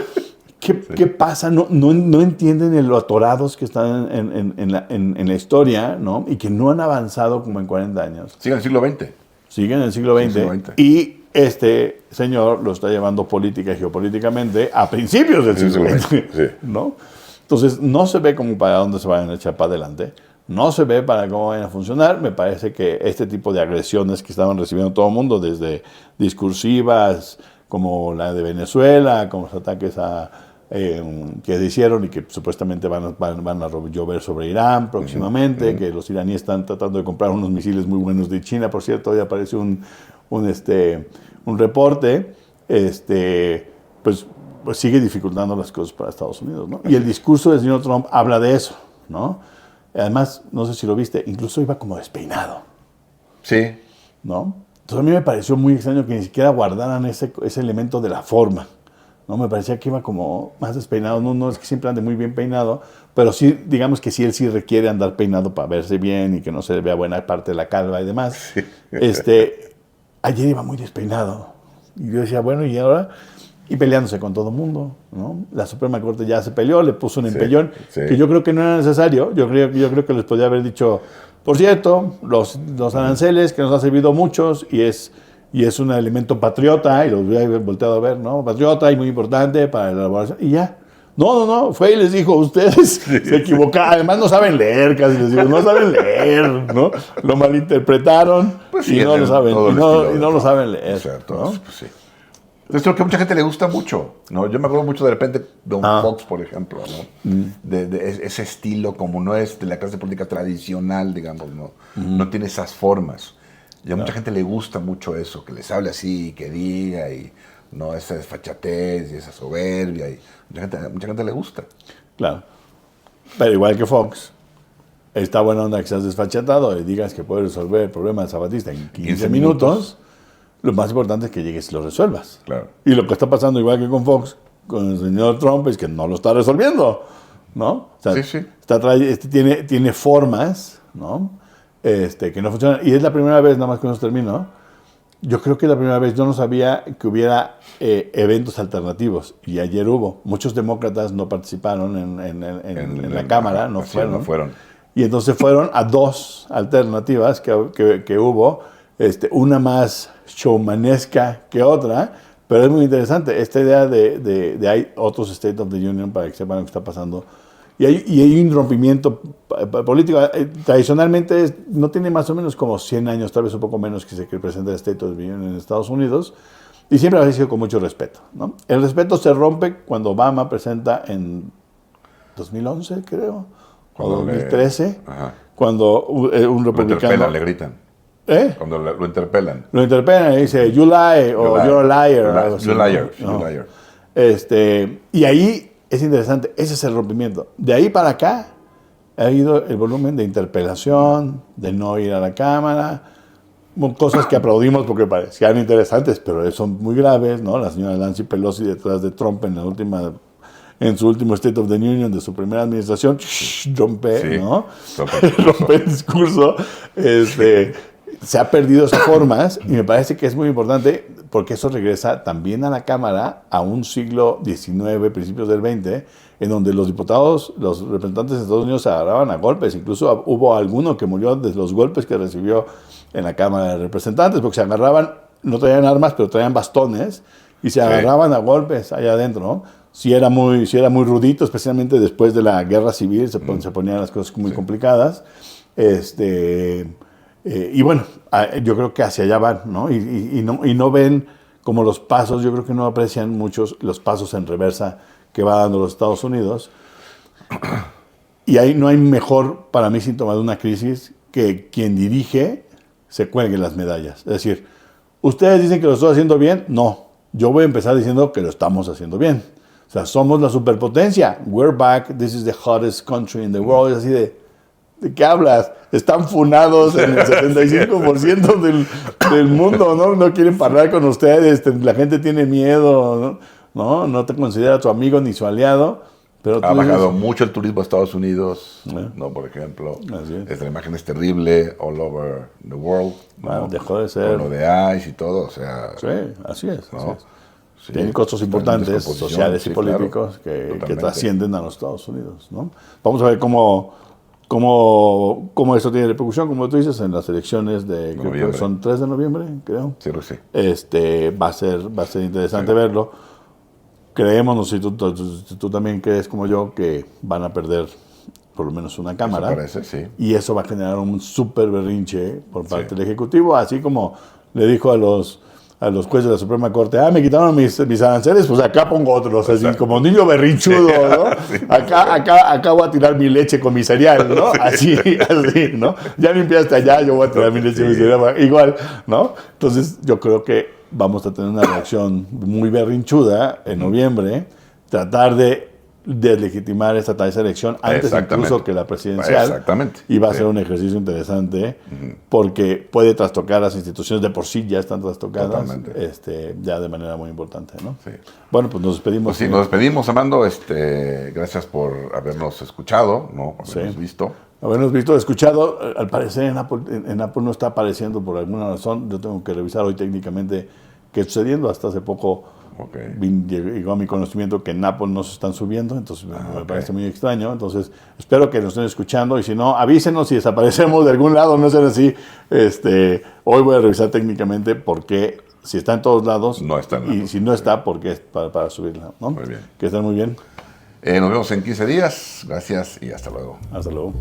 ¿Qué pasa? No entienden lo atorados que están en la historia, ¿no? Y que no han avanzado como en 40 años. Sigue en el siglo XX. Siguen en el siglo XX. Y este señor lo está llevando política y geopolíticamente a principios del siglo XX, ¿no? Entonces, no se ve como para dónde se van a echar para adelante. No se ve para cómo van a funcionar. Me parece que este tipo de agresiones que estaban recibiendo todo el mundo, desde discursivas como la de Venezuela, como los ataques que se hicieron y que supuestamente van a llover sobre Irán próximamente, que los iraníes están tratando de comprar unos misiles muy buenos de China, por cierto. Hoy apareció un reporte, pues sigue dificultando las cosas para Estados Unidos, ¿no? Y el discurso del señor Trump habla de eso, ¿no? Además, no sé si lo viste, incluso iba como despeinado. Sí. ¿No? Entonces a mí me pareció muy extraño que ni siquiera guardaran ese elemento de la forma, ¿no? Me parecía que iba como más despeinado. No es que siempre ande muy bien peinado, pero sí, digamos que sí, él sí requiere andar peinado para verse bien y que no se le vea buena parte de la calva y demás. Sí. Ayer iba muy despeinado. Y yo decía, bueno, ¿y ahora? Y peleándose con todo el mundo, ¿no? La Suprema Corte ya se peleó, le puso un empellón, que yo creo que no era necesario. Yo creo que les podía haber dicho, por cierto, los aranceles que nos ha servido muchos y es un elemento patriota, y los voy a haber volteado a ver, ¿no? Patriota y muy importante para la elaboración, y ya. No, fue y les dijo, ustedes se equivocaron, además no saben leer, casi les digo, no saben leer, ¿no? Lo malinterpretaron, pues sí, y no lo saben, y no lo saben leer. Exacto, ¿no? Pues sí. Entonces creo que a mucha gente le gusta mucho, ¿no? Yo me acuerdo mucho de repente de un Fox, por ejemplo, ¿no? De ese estilo, como no es de la clase política tradicional, digamos, ¿no? No tiene esas formas. Y a mucha gente le gusta mucho eso, que les hable así, que diga, y no esa desfachatez y esa soberbia, y mucha gente le gusta. Claro. Pero igual que Fox, está buena onda que seas desfachatado y digas que puedes resolver el problema del zapatista en 15 minutos. Lo más importante es que llegues y lo resuelvas. Claro. Y lo que está pasando, igual que con Fox, con el señor Trump, es que no lo está resolviendo, ¿no? O sea, sí. Tiene formas, ¿no? Que no funcionan. Y es la primera vez, nada más que nos termino, yo creo que es la primera vez, yo no sabía que hubiera eventos alternativos. Y ayer hubo. Muchos demócratas no participaron en la Cámara, no fueron. Y entonces fueron a dos alternativas que hubo. Una más showmanesca que otra, pero es muy interesante esta idea de hay otros State of the Union para que sepan lo que está pasando. Y hay un rompimiento político. Tradicionalmente no tiene más o menos como 100 años, tal vez un poco menos, que se presenta el State of the Union en Estados Unidos, y siempre ha sido con mucho respeto, ¿no? El respeto se rompe cuando Obama presenta en 2011, creo, o 2013, cuando un republicano... Le gritan. Cuando lo interpelan. Lo interpelan y dice, you lie, o you're a liar. You're a liar. Y ahí es interesante, ese es el rompimiento. De ahí para acá ha ido el volumen de interpelación, de no ir a la Cámara, cosas que aplaudimos porque parecían interesantes, pero son muy graves, ¿no? La señora Nancy Pelosi detrás de Trump en su último State of the Union de su primera administración, rompe, ¿no? Rompe el discurso. Se ha perdido esas formas y me parece que es muy importante porque eso regresa también a la Cámara a un siglo XIX, principios del XX, en donde los diputados, los representantes de Estados Unidos se agarraban a golpes. Incluso hubo alguno que murió de los golpes que recibió en la Cámara de Representantes, porque se agarraban, no traían armas, pero traían bastones y se agarraban a golpes allá adentro, ¿no? sí era muy rudito, especialmente después de la guerra civil, se ponían las cosas muy complicadas. Y bueno, yo creo que hacia allá van, ¿no? Y no ven como los pasos, yo creo que no aprecian muchos los pasos en reversa que va dando los Estados Unidos. Y ahí no hay mejor, para mí, síntoma de una crisis que quien dirige se cuelgue las medallas. Es decir, ustedes dicen que lo estoy haciendo bien, no. Yo voy a empezar diciendo que lo estamos haciendo bien. O sea, somos la superpotencia. We're back, this is the hottest country in the world. Es así ¿de qué hablas? Están funados en el 75% del mundo, ¿no? No quieren hablar con ustedes, la gente tiene miedo, ¿no? No te considera tu amigo ni su aliado. Pero ha bajado mucho el turismo a Estados Unidos, ¿no? Por ejemplo. Así es. La imagen es terrible, all over the world. Bueno, dejó de ser. Con lo de ICE y todo, o sea... Sí, así es. ¿no? Así es. Sí, tienen costos importantes, sociales y sí, políticos, claro, que trascienden a los Estados Unidos, ¿no? Vamos a ver cómo esto tiene repercusión, como tú dices, en las elecciones de, creo que son 3 de noviembre, creo. Sí, sí. Va a ser interesante verlo. Creemos, no sé si tú también crees como yo, que van a perder por lo menos una cámara. Eso parece, sí. Y eso va a generar un súper berrinche por parte del Ejecutivo, así como le dijo a los jueces de la Suprema Corte, me quitaron mis aranceles, pues acá pongo otros, así como niño berrinchudo, ¿no? Sí, acá voy a tirar mi leche con mi cereal, ¿no? Así, ¿no? Ya limpiaste allá, yo voy a tirar mi leche con mi cereal, igual, ¿no? Entonces yo creo que vamos a tener una reacción muy berrinchuda en noviembre, tratar de deslegitimar esa elección antes incluso que la presidencial. Exactamente. Y va a ser un ejercicio interesante porque puede trastocar las instituciones, de por sí ya están trastocadas, ya de manera muy importante, ¿no? Sí. Bueno, pues nos despedimos. Pues sí, nos despedimos, Armando. Gracias por habernos escuchado, ¿no? Habernos visto. Habernos visto, escuchado. Al parecer en Apple no está apareciendo por alguna razón. Yo tengo que revisar hoy técnicamente qué está sucediendo. Hasta hace poco llegó a mi conocimiento que en Apple no se están subiendo, entonces me parece muy extraño. Entonces espero que nos estén escuchando y si no, avísenos si desaparecemos de algún lado, no sean así. Hoy voy a revisar técnicamente por qué, si está en todos lados, no está y si no está, por qué para subirla, ¿no? Muy bien. Que estén muy bien. Nos vemos en 15 días. Gracias y hasta luego. Hasta luego.